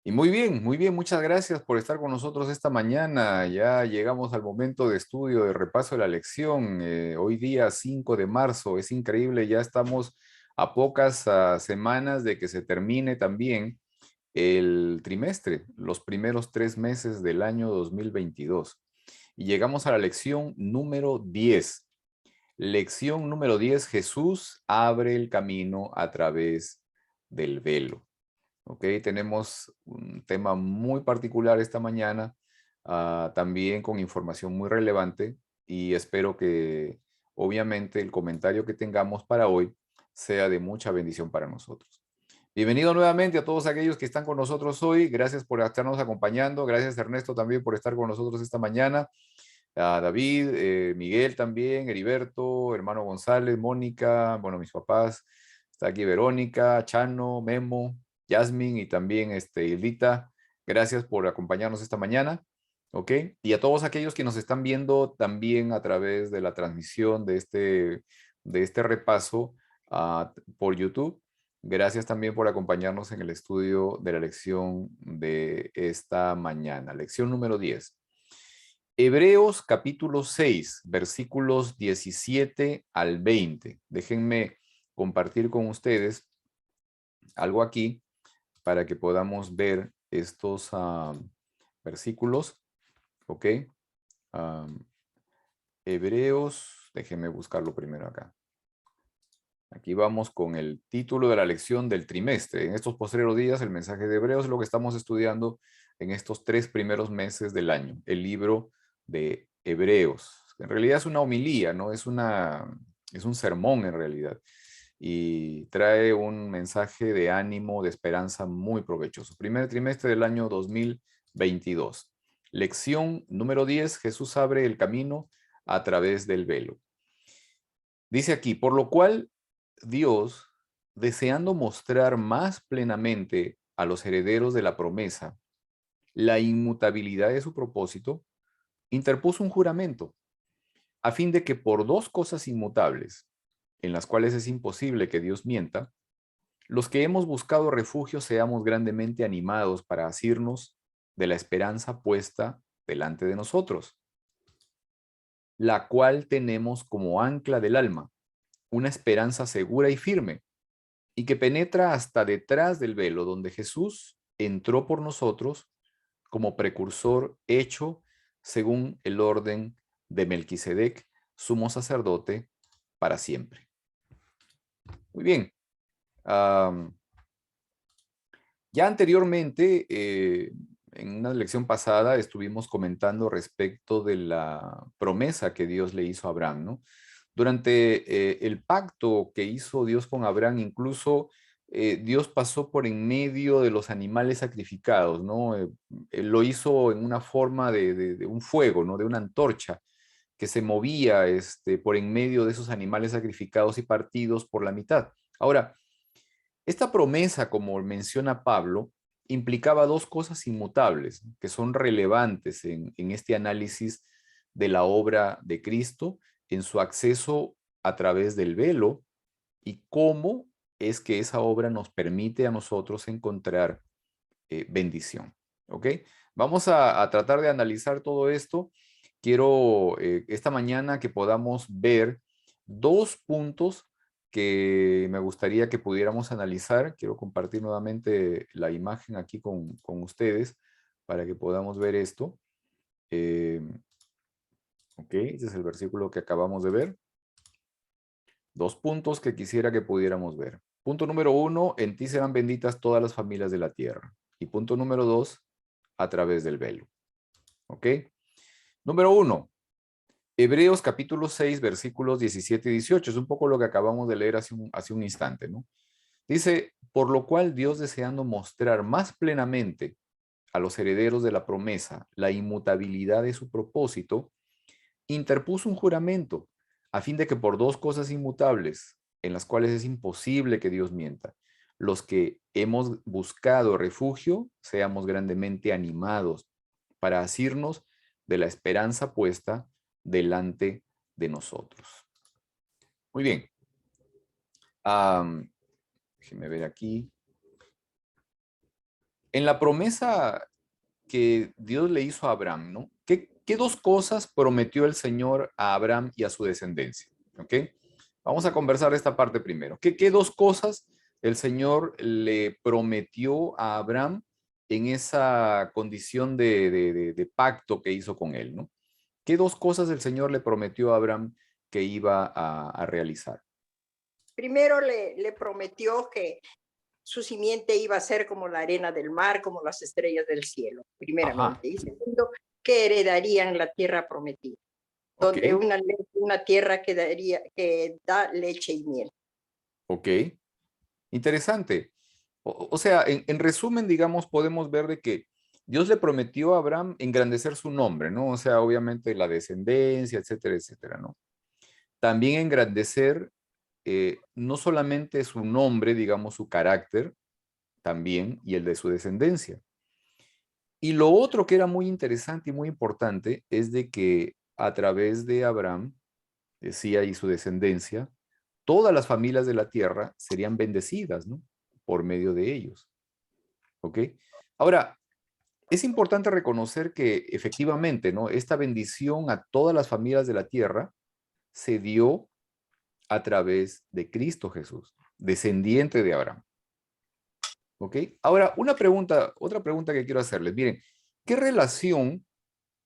Y muy bien, muchas gracias por estar con nosotros esta mañana. Ya llegamos al momento de estudio, de repaso de la lección. Hoy día 5 de marzo, es increíble, ya estamos a pocas semanas de que se termine también el trimestre, los primeros 3 meses del año 2022. Y llegamos a la lección número 10. Lección número 10: Jesús abre el camino a través del velo. Ok, tenemos un tema muy particular esta mañana, también con información muy relevante y espero que obviamente el comentario que tengamos para hoy sea de mucha bendición para nosotros. Bienvenido nuevamente a todos aquellos que están con nosotros hoy. Gracias por estarnos acompañando. Gracias Ernesto también por estar con nosotros esta mañana. A David, Miguel también, Heriberto, hermano González, Mónica, bueno, mis papás, está aquí Verónica, Chano, Memo, Yasmin y también Hildita. Gracias por acompañarnos esta mañana, ¿ok? Y a todos aquellos que nos están viendo también a través de la transmisión de este repaso por YouTube. Gracias también por acompañarnos en el estudio de la lección de esta mañana, lección número 10. Hebreos capítulo 6, versículos 17 al 20. Déjenme compartir con ustedes algo aquí para que podamos ver estos versículos. ¿Ok? Am, Hebreos, déjenme buscarlo primero acá. Aquí vamos con el título de la lección del trimestre. En estos postreros días, el mensaje de Hebreos es lo que estamos estudiando en estos 3 primeros meses del año, el libro de Hebreos. En realidad es una homilía, ¿no? Es un sermón en realidad. Y trae un mensaje de ánimo, de esperanza muy provechoso. Primer trimestre del año 2022. Lección número 10: Jesús abre el camino a través del velo. Dice aquí, por lo cual Dios, deseando mostrar más plenamente a los herederos de la promesa la inmutabilidad de su propósito, interpuso un juramento, a fin de que por dos cosas inmutables, en las cuales es imposible que Dios mienta, los que hemos buscado refugio seamos grandemente animados para asirnos de la esperanza puesta delante de nosotros, la cual tenemos como ancla del alma, una esperanza segura y firme, y que penetra hasta detrás del velo donde Jesús entró por nosotros como precursor hecho según el orden de Melquisedec, sumo sacerdote para siempre. Muy bien. Ya anteriormente, en una lección pasada, estuvimos comentando respecto de la promesa que Dios le hizo a Abraham, ¿no? Durante el pacto que hizo Dios con Abraham, incluso Dios pasó por en medio de los animales sacrificados, ¿no? Él lo hizo en una forma de un fuego, ¿no? De una antorcha que se movía por en medio de esos animales sacrificados y partidos por la mitad. Ahora, esta promesa, como menciona Pablo, implicaba dos cosas inmutables que son relevantes en este análisis de la obra de Cristo, en su acceso a través del velo y cómo es que esa obra nos permite a nosotros encontrar bendición. ¿Ok? Vamos a tratar de analizar todo esto. Quiero esta mañana que podamos ver dos puntos que me gustaría que pudiéramos analizar. Quiero compartir nuevamente la imagen aquí con ustedes para que podamos ver esto. Eh, ok, este es el versículo que acabamos de ver. Dos puntos que quisiera que pudiéramos ver. Punto número 1, en ti serán benditas todas las familias de la tierra. Y punto número 2, a través del velo. ¿Ok? Número 1, Hebreos capítulo 6, versículos 17 y 18. Es un poco lo que acabamos de leer hace un instante, ¿no? Dice, por lo cual Dios, deseando mostrar más plenamente a los herederos de la promesa la inmutabilidad de su propósito, interpuso un juramento a fin de que por dos cosas inmutables, en las cuales es imposible que Dios mienta, los que hemos buscado refugio seamos grandemente animados para asirnos de la esperanza puesta delante de nosotros. Muy bien. Déjenme ver aquí. En la promesa que Dios le hizo a Abraham, ¿no? ¿Qué dos cosas prometió el Señor a Abraham y a su descendencia? ¿Ok? Vamos a conversar esta parte primero. ¿Qué dos cosas el Señor le prometió a Abraham en esa condición de pacto que hizo con él, ¿no? ¿Qué dos cosas el Señor le prometió a Abraham que iba a realizar? Primero le prometió que su simiente iba a ser como la arena del mar, como las estrellas del cielo, Ajá, primeramente. Y segundo, que heredarían la tierra prometida, ok, donde una tierra que da leche y miel. ok. Interesante. O sea, en resumen, digamos, podemos ver de que Dios le prometió a Abraham engrandecer su nombre, ¿no? O sea, obviamente la descendencia, etcétera, etcétera, ¿no? También engrandecer no solamente su nombre, digamos, su carácter, también, y el de su descendencia. Y lo otro que era muy interesante y muy importante es de que a través de Abraham, decía, y su descendencia, todas las familias de la tierra serían bendecidas, ¿no? Por medio de ellos, ¿ok? Ahora, es importante reconocer que efectivamente, ¿no? Esta bendición a todas las familias de la tierra se dio a través de Cristo Jesús, descendiente de Abraham, ¿ok? Ahora, otra pregunta que quiero hacerles. Miren, ¿qué relación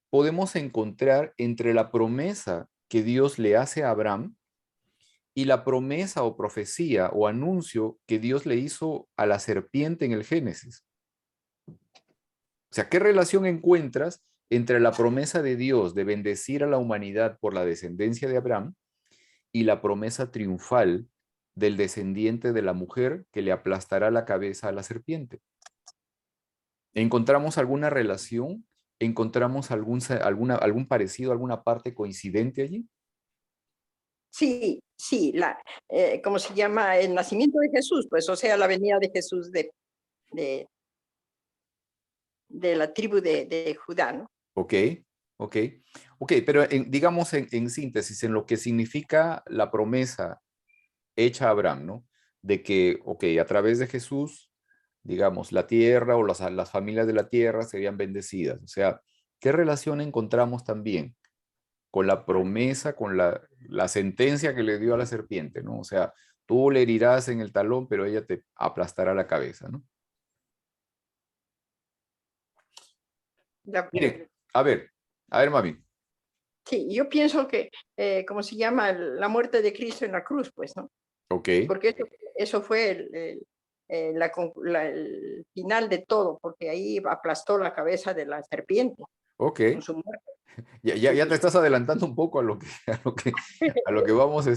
podemos encontrar entre la promesa que Dios le hace a Abraham y la promesa o profecía o anuncio que Dios le hizo a la serpiente en el Génesis? O sea, ¿qué relación encuentras entre la promesa de Dios de bendecir a la humanidad por la descendencia de Abraham y la promesa triunfal del descendiente de la mujer que le aplastará la cabeza a la serpiente? ¿Encontramos alguna relación? ¿Encontramos algún parecido, alguna parte coincidente allí? Sí, sí, ¿cómo se llama? El nacimiento de Jesús, pues, o sea, la venida de Jesús de, de la tribu de Judá, ¿no? Ok, ok, ok, pero digamos en síntesis, en lo que significa la promesa hecha a Abraham, ¿no? De que, ok, a través de Jesús, digamos, la tierra o las familias de la tierra serían bendecidas. O sea, ¿qué relación encontramos también con la promesa, con la sentencia que le dio a la serpiente, ¿no? O sea, tú le herirás en el talón, pero ella te aplastará la cabeza, ¿no? De acuerdo. Miren, a ver, mami. Sí, yo pienso que, ¿cómo se llama? La muerte de Cristo en la cruz, pues, ¿no? Ok, Porque eso fue el final de todo, porque ahí aplastó la cabeza de la serpiente ok. con su muerte. Ya te estás adelantando un poco a lo que, a lo que vamos Ya,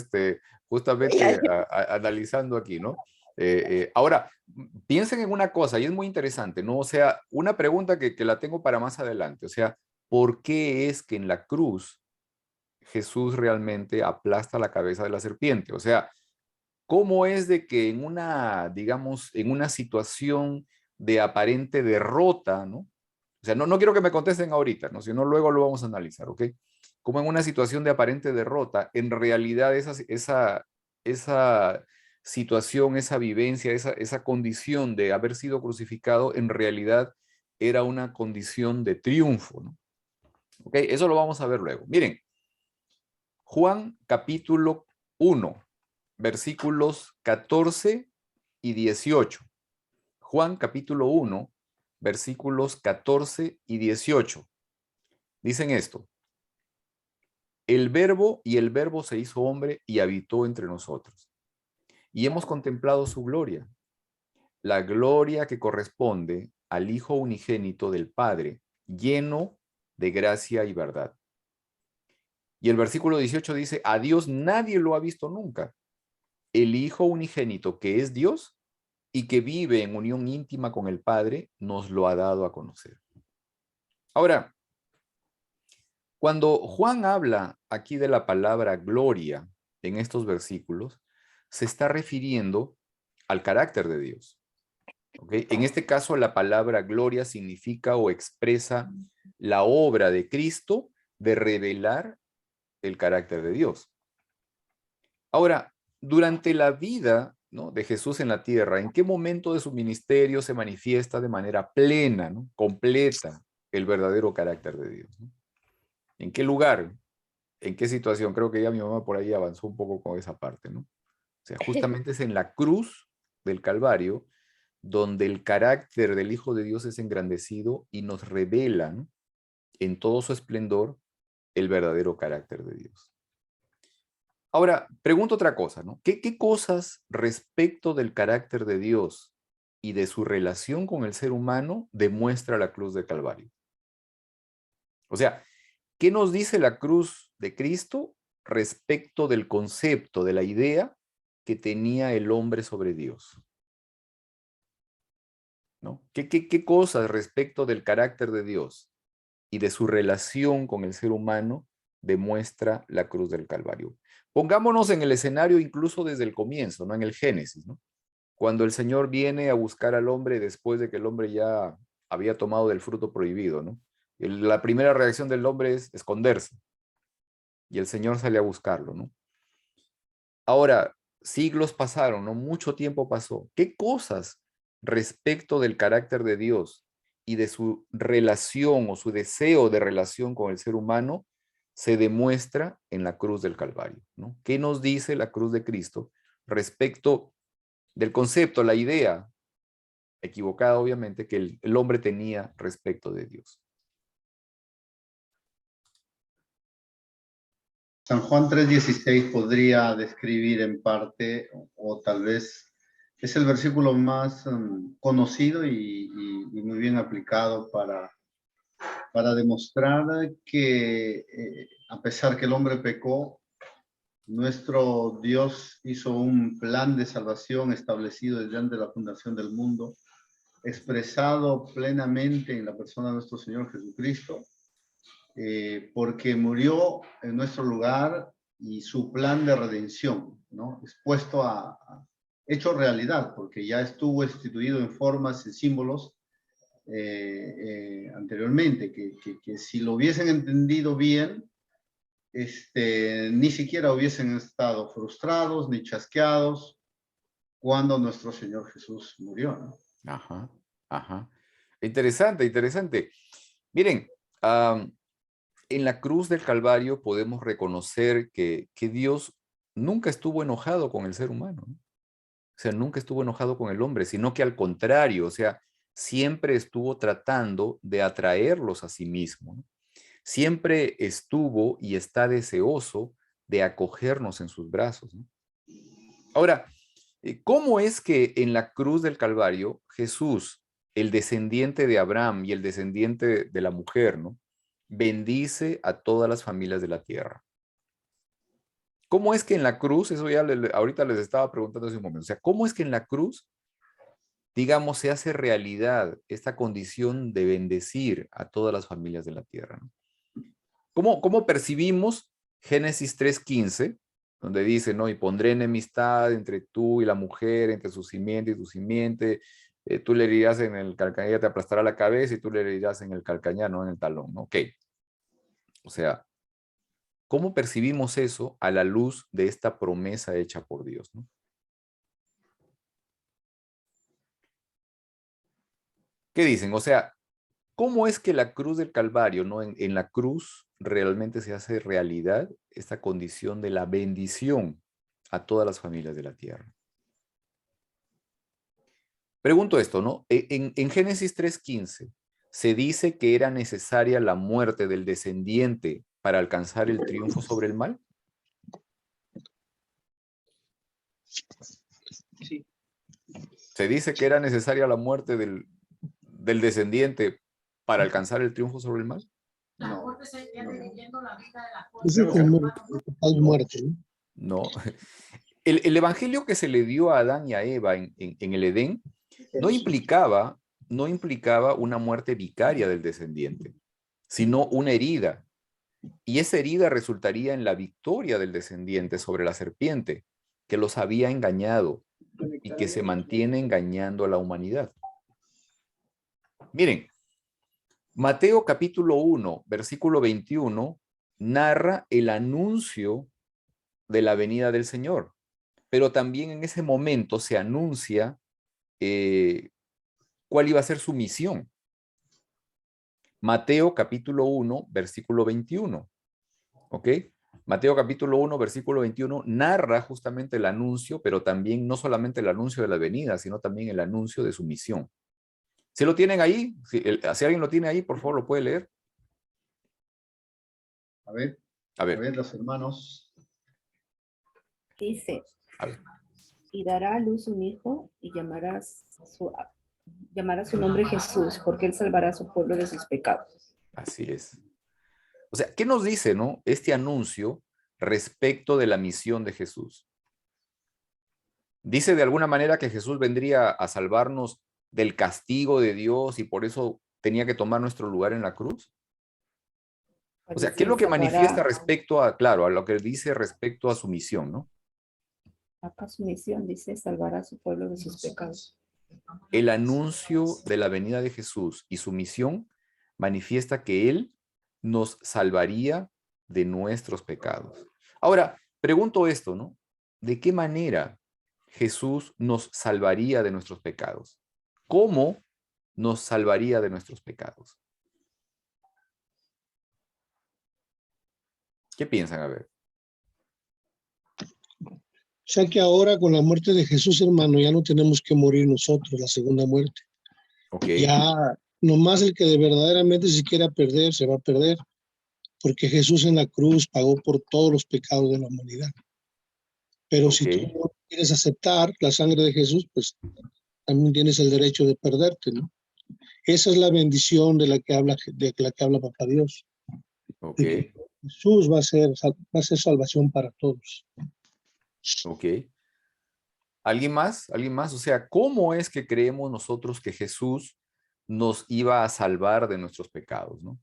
justamente analizando aquí, ¿no? Ahora, piensen en una cosa, y es muy interesante, ¿no? O sea, una pregunta que la tengo para más adelante, o sea, ¿por qué es que en la cruz Jesús realmente aplasta la cabeza de la serpiente? O sea, ¿cómo es de que en una, digamos, en una situación de aparente derrota, ¿no? O sea, no quiero que me contesten ahorita, ¿no? Sino luego lo vamos a analizar, ¿ok? Como en una situación de aparente derrota, en realidad esa situación, esa vivencia, esa condición de haber sido crucificado, en realidad era una condición de triunfo, ¿no? ¿Ok? Eso lo vamos a ver luego. Miren, Juan capítulo 1, versículos 14 y 18. Juan capítulo 1, versículos 14 y 18. Dicen esto: el verbo se hizo hombre y habitó entre nosotros. Y hemos contemplado su gloria, la gloria que corresponde al Hijo unigénito del Padre, lleno de gracia y verdad. Y el versículo 18 dice: a Dios nadie lo ha visto nunca. El Hijo unigénito, que es Dios y que vive en unión íntima con el Padre, nos lo ha dado a conocer. Ahora, cuando Juan habla aquí de la palabra gloria en estos versículos, se está refiriendo al carácter de Dios. ¿Okay? En este caso, la palabra gloria significa o expresa la obra de Cristo de revelar el carácter de Dios. Ahora, durante la vida ¿no?, de Jesús en la tierra, ¿en qué momento de su ministerio se manifiesta de manera plena, ¿no?, completa, el verdadero carácter de Dios, ¿no? ¿En qué lugar? ¿En qué situación? Creo que ya mi mamá por ahí avanzó un poco con esa parte, ¿no? O sea, justamente es en la cruz del Calvario donde el carácter del Hijo de Dios es engrandecido y nos revela, ¿no?, en todo su esplendor el verdadero carácter de Dios. Ahora, pregunto otra cosa, ¿no? ¿Qué cosas respecto del carácter de Dios y de su relación con el ser humano demuestra la cruz del Calvario? O sea, ¿qué nos dice la cruz de Cristo respecto del concepto, de la idea que tenía el hombre sobre Dios? ¿No? ¿Qué cosas respecto del carácter de Dios y de su relación con el ser humano demuestra la cruz del Calvario? Pongámonos en el escenario incluso desde el comienzo, ¿no?, en el Génesis, ¿no?, cuando el Señor viene a buscar al hombre después de que el hombre ya había tomado del fruto prohibido, ¿no? La primera reacción del hombre es esconderse, y el Señor sale a buscarlo, ¿no? Ahora, siglos pasaron, ¿no? Mucho tiempo pasó. ¿Qué cosas respecto del carácter de Dios y de su relación o su deseo de relación con el ser humano se demuestra en la cruz del Calvario, ¿no? ¿Qué nos dice la cruz de Cristo respecto del concepto, la idea equivocada, obviamente, que el hombre tenía respecto de Dios? San Juan 3:16 podría describir en parte, o tal vez es el versículo más conocido y muy bien aplicado para demostrar que a pesar que el hombre pecó, nuestro Dios hizo un plan de salvación establecido desde antes de la fundación del mundo, expresado plenamente en la persona de nuestro Señor Jesucristo, porque murió en nuestro lugar y su plan de redención, ¿no?, expuesto hecho realidad, porque ya estuvo instituido en formas y símbolos anteriormente, que si lo hubiesen entendido bien, ni siquiera hubiesen estado frustrados ni chasqueados cuando nuestro Señor Jesús murió, ¿no? Ajá, ajá. Interesante, interesante. Miren, en la cruz del Calvario podemos reconocer que Dios nunca estuvo enojado con el ser humano, ¿no? O sea, nunca estuvo enojado con el hombre, sino que al contrario, o sea, siempre estuvo tratando de atraerlos a sí mismo, ¿no? Siempre estuvo y está deseoso de acogernos en sus brazos, ¿no? Ahora, ¿cómo es que en la cruz del Calvario Jesús, el descendiente de Abraham y el descendiente de la mujer, ¿no?, bendice a todas las familias de la tierra? ¿Cómo es que en la cruz, eso ya ahorita les estaba preguntando hace un momento, o sea, cómo es que en la cruz, digamos, se hace realidad esta condición de bendecir a todas las familias de la tierra, ¿no? ¿Cómo percibimos Génesis 3:15, donde dice, ¿no?, y pondré enemistad entre tú y la mujer, entre su simiente y tu simiente, tú le herirás en el calcañar, ella te aplastará la cabeza y tú le herirás en el calcañar, no en el talón, ¿no? Ok. O sea, ¿cómo percibimos eso a la luz de esta promesa hecha por Dios, ¿no? ¿Qué dicen? O sea, ¿cómo es que la cruz del Calvario, ¿no?, en la cruz realmente se hace realidad esta condición de la bendición a todas las familias de la tierra? Pregunto esto, ¿no? En Génesis 3:15 se dice que era necesaria la muerte del descendiente para alcanzar el triunfo sobre el mal. Sí. Se dice que era necesaria la muerte del descendiente para alcanzar el triunfo sobre el mal. No, Ese es el total No, muerte, ¿no? no. El evangelio que se le dio a Adán y a Eva en el Edén no implicaba, no implicaba una muerte vicaria del descendiente, sino una herida. Y esa herida resultaría en la victoria del descendiente sobre la serpiente, que los había engañado y que se mantiene engañando a la humanidad. Miren, Mateo capítulo 1, versículo 21, narra el anuncio de la venida del Señor. pero también en ese momento se anuncia cuál iba a ser su misión. Mateo capítulo 1, versículo 21. ¿Ok? Mateo capítulo 1, versículo 21 narra justamente el anuncio, pero también no solamente el anuncio de la venida, sino también el anuncio de su misión. ¿Se lo tienen ahí? Si alguien lo tiene ahí, por favor, lo puede leer. A ver, A ver, los hermanos. Dice, a ver. y dará a luz un hijo y llamará su nombre Jesús, porque él salvará a su pueblo de sus pecados. Así es. O sea, ¿qué nos dice, no? Este anuncio respecto de la misión de Jesús. Dice de alguna manera que Jesús vendría a salvarnos del castigo de Dios y por eso tenía que tomar nuestro lugar en la cruz. O sea, ¿qué es lo que manifiesta respecto a, claro, a lo que dice respecto a su misión, ¿no? Acá su misión dice salvará a su pueblo de sus pecados. El anuncio de la venida de Jesús y su misión manifiesta que Él nos salvaría de nuestros pecados. Ahora, pregunto esto, ¿no? ¿De qué manera Jesús nos salvaría de nuestros pecados? ¿Cómo nos salvaría de nuestros pecados? ¿Qué piensan? A ver. O sea que ahora con la muerte de Jesús, hermano, ya no tenemos que morir nosotros, la segunda muerte. Ok. Ya nomás el que de verdaderamente se quiera perder, se va a perder, porque Jesús en la cruz pagó por todos los pecados de la humanidad. Pero si tú no quieres aceptar la sangre de Jesús, pues también tienes el derecho de perderte, ¿no? Esa es la bendición de la que habla Papá Dios. Ok. Jesús va a ser salvación para todos. Ok. ¿Alguien más? ¿Alguien más? O sea, ¿cómo es que creemos nosotros que Jesús nos iba a salvar de nuestros pecados, ¿no?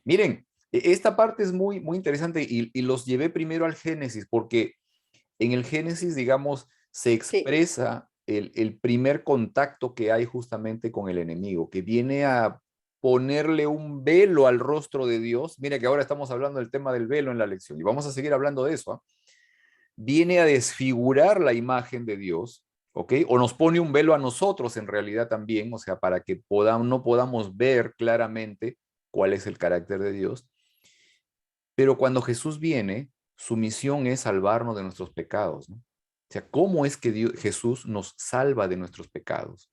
Miren, esta parte es muy, muy interesante y los llevé primero al Génesis, porque en el Génesis, digamos, se expresa el primer contacto que hay justamente con el enemigo, que viene a ponerle un velo al rostro de Dios. Mire que ahora estamos hablando del tema del velo en la lección y vamos a seguir hablando de eso, ¿eh? Viene a desfigurar la imagen de Dios, ¿ok? O nos pone un velo a nosotros en realidad también, o sea, para que no podamos ver claramente cuál es el carácter de Dios. Pero cuando Jesús viene, su misión es salvarnos de nuestros pecados, ¿no? O sea, ¿cómo es que Jesús nos salva de nuestros pecados?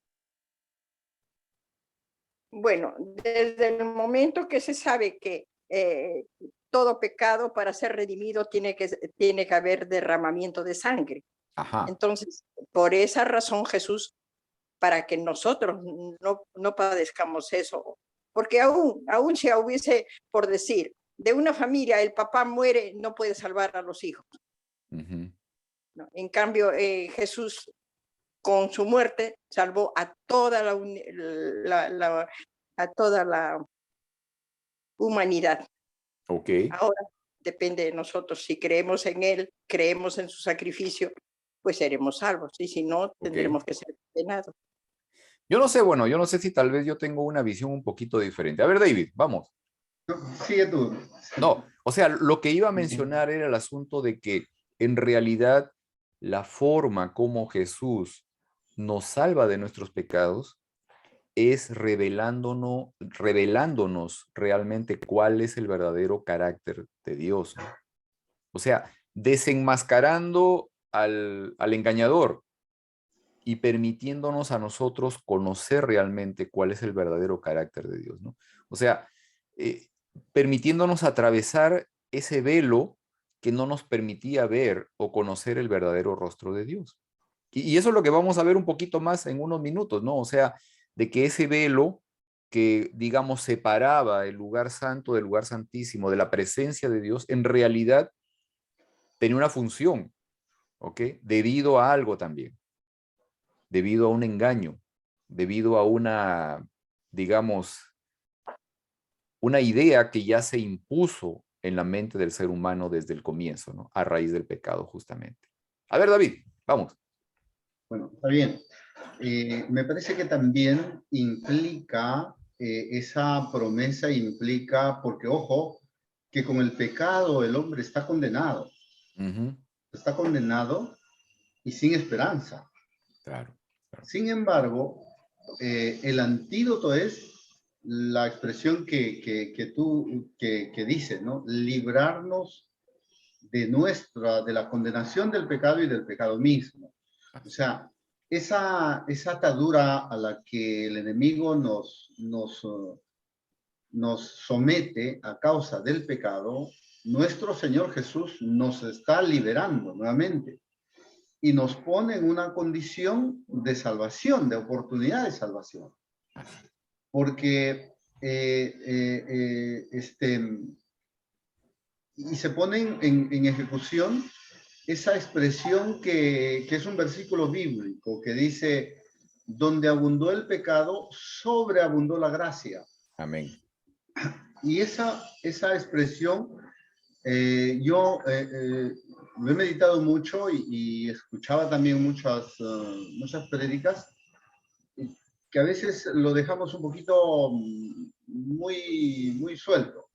Bueno, desde el momento que se sabe que todo pecado para ser redimido tiene que haber derramamiento de sangre. Ajá. Entonces, por esa razón Jesús, para que nosotros no padezcamos eso, porque aún si hubiese, por decir, de una familia el papá muere, no puede salvar a los hijos. ¿No? En cambio, Jesús con su muerte salvó a toda la humanidad. Okay. Ahora depende de nosotros. Si creemos en Él, creemos en su sacrificio, pues seremos salvos. Y si no, tendremos que ser condenados. Yo no sé, bueno, yo no sé si tal vez yo tengo una visión un poquito diferente. A ver, David, vamos. Sigue tú. No, o sea, lo que iba a mencionar era el asunto de que en realidad la forma como Jesús nos salva de nuestros pecados es revelándonos realmente cuál es el verdadero carácter de Dios, ¿no? O sea, desenmascarando al engañador y permitiéndonos a nosotros conocer realmente cuál es el verdadero carácter de Dios, ¿no? O sea, permitiéndonos atravesar ese velo que no nos permitía ver o conocer el verdadero rostro de Dios. Y eso es lo que vamos a ver un poquito más en unos minutos, ¿no? O sea, de que ese velo que, digamos, separaba el lugar santo del lugar santísimo, de la presencia de Dios, en realidad tenía una función, ¿ok? Debido a algo también, debido a un engaño, debido a una, digamos, una idea que ya se impuso en la mente del ser humano desde el comienzo, ¿no? A raíz del pecado, justamente. A ver, David, vamos. Bueno, está bien. Me parece que también implica, esa promesa implica, porque ojo, que con el pecado el hombre está condenado. Está condenado y sin esperanza. Claro. Sin embargo, el antídoto es la expresión que dice, ¿no? Librarnos de la condenación del pecado y del pecado mismo. O sea, esa atadura a la que el enemigo nos somete a causa del pecado, nuestro Señor Jesús nos está liberando nuevamente y nos pone en una condición de salvación, de oportunidad de salvación. Porque y se pone en ejecución esa expresión que es un versículo bíblico que dice, donde abundó el pecado, sobreabundó la gracia. Amén. Y esa expresión yo lo he meditado mucho y escuchaba también muchas prédicas que a veces lo dejamos un poquito muy suelto.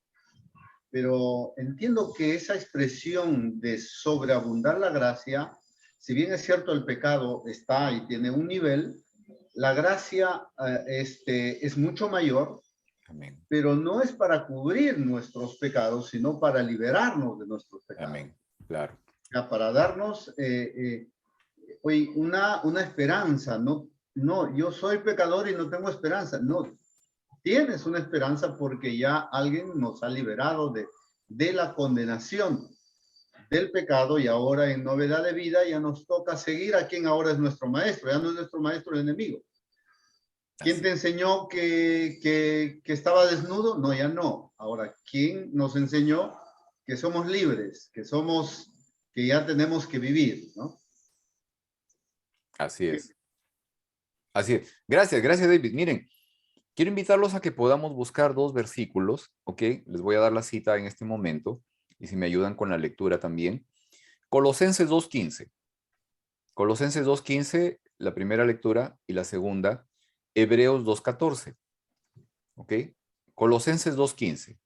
Pero entiendo que esa expresión de sobreabundar la gracia, si bien es cierto el pecado está y tiene un nivel, la gracia es mucho mayor. Amén. Pero no es para cubrir nuestros pecados, sino para liberarnos de nuestros pecados. Amén. Claro. O sea, para darnos hoy una esperanza. No, yo soy pecador y no tengo esperanza. No, tienes una esperanza porque ya alguien nos ha liberado de la condenación del pecado y ahora en novedad de vida ya nos toca seguir a quien ahora es nuestro maestro. Ya no es nuestro maestro el enemigo. ¿Quién te enseñó que estaba desnudo? No, ya no. Ahora, ¿quién nos enseñó que somos libres, que ya tenemos que vivir, ¿no? Así es. Así es. Gracias, David. Miren, quiero invitarlos a que podamos buscar 2 versículos, ¿ok? Les voy a dar la cita en este momento, y si me ayudan con la lectura también. Colosenses 2:15. Colosenses 2:15, la primera lectura, y la segunda, Hebreos 2:14. ¿Ok? Colosenses 2:15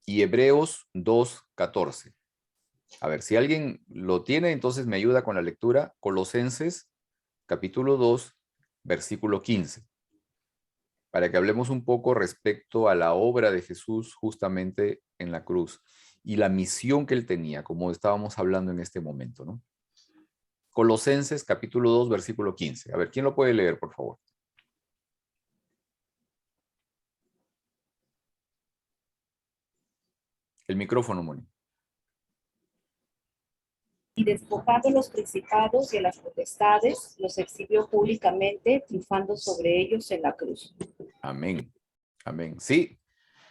y Hebreos 2:14. A ver, si alguien lo tiene, entonces me ayuda con la lectura. Colosenses, capítulo 2, versículo 15. Para que hablemos un poco respecto a la obra de Jesús justamente en la cruz y la misión que él tenía, como estábamos hablando en este momento, ¿no? Colosenses, capítulo 2, versículo 15. A ver, ¿quién lo puede leer, por favor? El micrófono, Moni. Y despojando los principados y a las potestades, los exhibió públicamente, triunfando sobre ellos en la cruz. Amén. Amén. ¿Sí?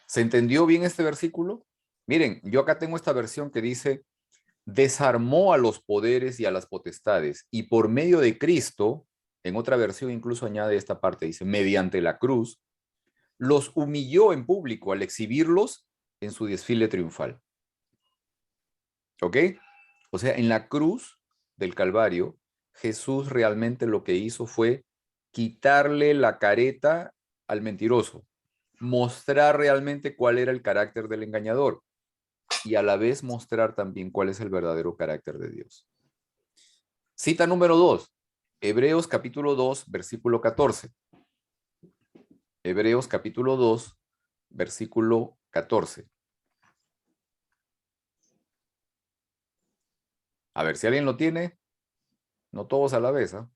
¿Se entendió bien este versículo? Miren, yo acá tengo esta versión que dice, desarmó a los poderes y a las potestades, y por medio de Cristo, en otra versión incluso añade esta parte, dice, mediante la cruz, los humilló en público al exhibirlos en su desfile triunfal. ¿Ok? O sea, en la cruz del Calvario, Jesús realmente lo que hizo fue quitarle la careta al mentiroso, mostrar realmente cuál era el carácter del engañador y a la vez mostrar también cuál es el verdadero carácter de Dios. Cita número 2, Hebreos capítulo 2, versículo 14. Hebreos capítulo 2, versículo 14. A ver, si alguien lo tiene, no todos a la vez, ¿eh?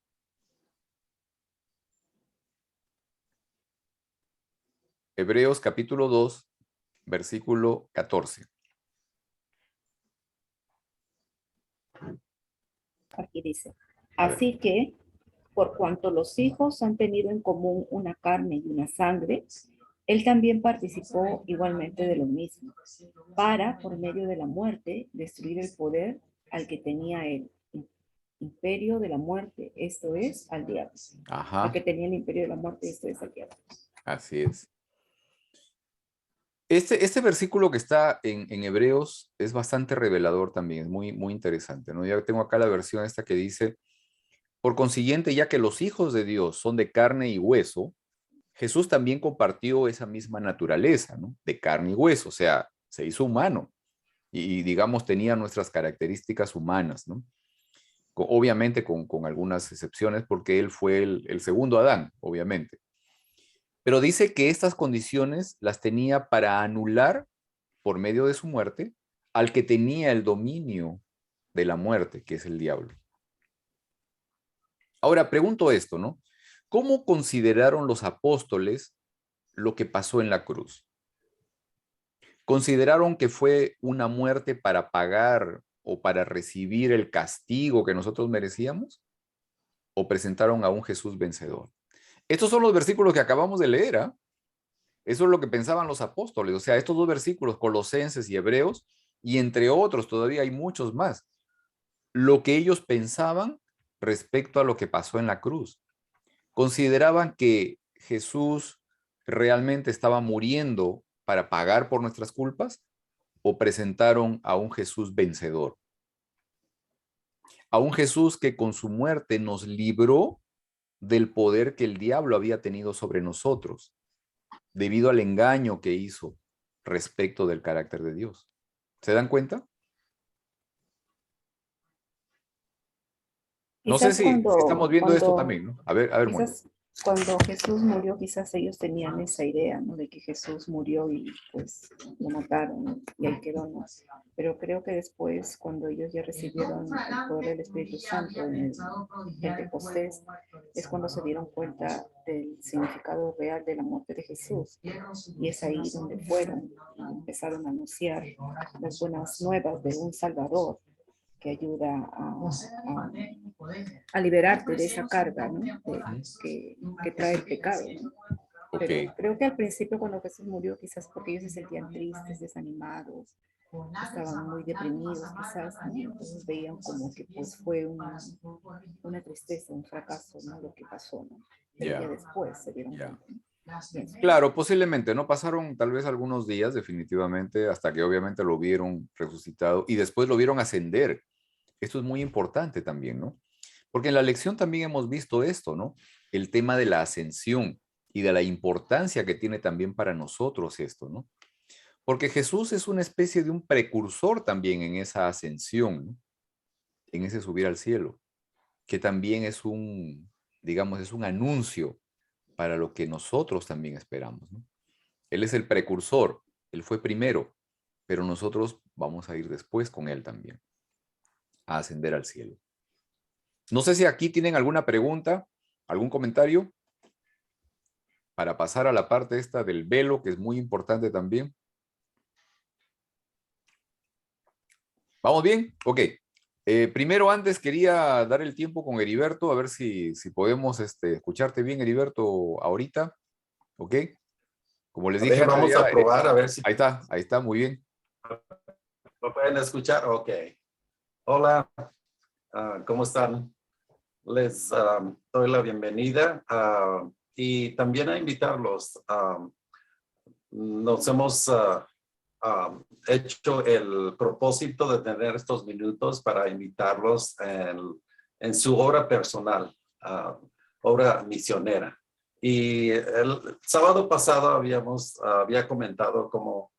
Hebreos capítulo 2, versículo 14. Aquí dice, así que, por cuanto los hijos han tenido en común una carne y una sangre, él también participó igualmente de lo mismo, para, por medio de la muerte, destruir el poder al que tenía el imperio de la muerte, esto es, al diablo. Ajá. Al que tenía el imperio de la muerte, esto es, al diablo. Así es. Este versículo que está en Hebreos es bastante revelador también, es muy interesante, ¿no? Ya tengo acá la versión esta que dice, por consiguiente, ya que los hijos de Dios son de carne y hueso, Jesús también compartió esa misma naturaleza, ¿no? De carne y hueso, o sea, se hizo humano y digamos tenía nuestras características humanas, ¿no? obviamente con algunas excepciones, porque él fue el segundo Adán, obviamente. Pero dice que estas condiciones las tenía para anular, por medio de su muerte, al que tenía el dominio de la muerte, que es el diablo. Ahora, pregunto esto, ¿no? ¿Cómo consideraron los apóstoles lo que pasó en la cruz? ¿Consideraron que fue una muerte para pagar o para recibir el castigo que nosotros merecíamos? ¿O presentaron a un Jesús vencedor? Estos son los versículos que acabamos de leer, ¿ah? Eso es lo que pensaban los apóstoles. O sea, estos dos versículos, Colosenses y Hebreos, y entre otros, todavía hay muchos más. Lo que ellos pensaban respecto a lo que pasó en la cruz. Consideraban que Jesús realmente estaba muriendo para pagar por nuestras culpas, o presentaron a un Jesús vencedor. A un Jesús que con su muerte nos libró del poder que el diablo había tenido sobre nosotros, debido al engaño que hizo respecto del carácter de Dios. ¿Se dan cuenta? No sé Quizás si estamos viendo esto cuando, también, ¿no? A ver, Mónica. quizás cuando Jesús murió, quizás ellos tenían esa idea, ¿no? De que Jesús murió y pues lo mataron, ¿no? Y ahí quedó, ¿no? Pero creo que después, cuando ellos ya recibieron el poder del Espíritu Santo en el Pentecostés, es cuando se dieron cuenta del significado real de la muerte de Jesús. Y es ahí donde fueron y empezaron a anunciar las buenas nuevas de un Salvador que ayuda a liberarte de esa carga, ¿no? que trae el pecado, ¿no? Pero creo que al principio cuando Jesús murió, quizás porque ellos se sentían tristes, desanimados, estaban muy deprimidos quizás, ¿no? Entonces veían como que pues fue una tristeza, un fracaso, ¿no? Lo que pasó, ¿no? Pero ya después se dieron cuenta. Claro, posiblemente, ¿no? Pasaron tal vez algunos días definitivamente hasta que obviamente lo vieron resucitado y después lo vieron ascender. Esto es muy importante también, ¿no? Porque en la lección también hemos visto esto, ¿no? El tema de la ascensión y de la importancia que tiene también para nosotros esto, ¿no? Porque Jesús es una especie de un precursor también en esa ascensión, ¿no? En ese subir al cielo, que también es un, digamos, es un anuncio para lo que nosotros también esperamos, ¿no? Él es el precursor, él fue primero, pero nosotros vamos a ir después con él también, a ascender al cielo. No sé si aquí tienen alguna pregunta, algún comentario, para pasar a la parte esta del velo, que es muy importante también. ¿Vamos bien? Ok. Primero, antes quería dar el tiempo con Heriberto, a ver si podemos escucharte bien, Heriberto, ahorita. ¿Ok? Como les dije antes, vamos a probar, a ver si ahí está, muy bien. lo pueden escuchar. Ok. Hola, ¿cómo están? Les doy la bienvenida y también a invitarlos. Nos hemos hecho el propósito de tener estos minutos para invitarlos en su obra personal, obra misionera. Y el sábado pasado había comentado como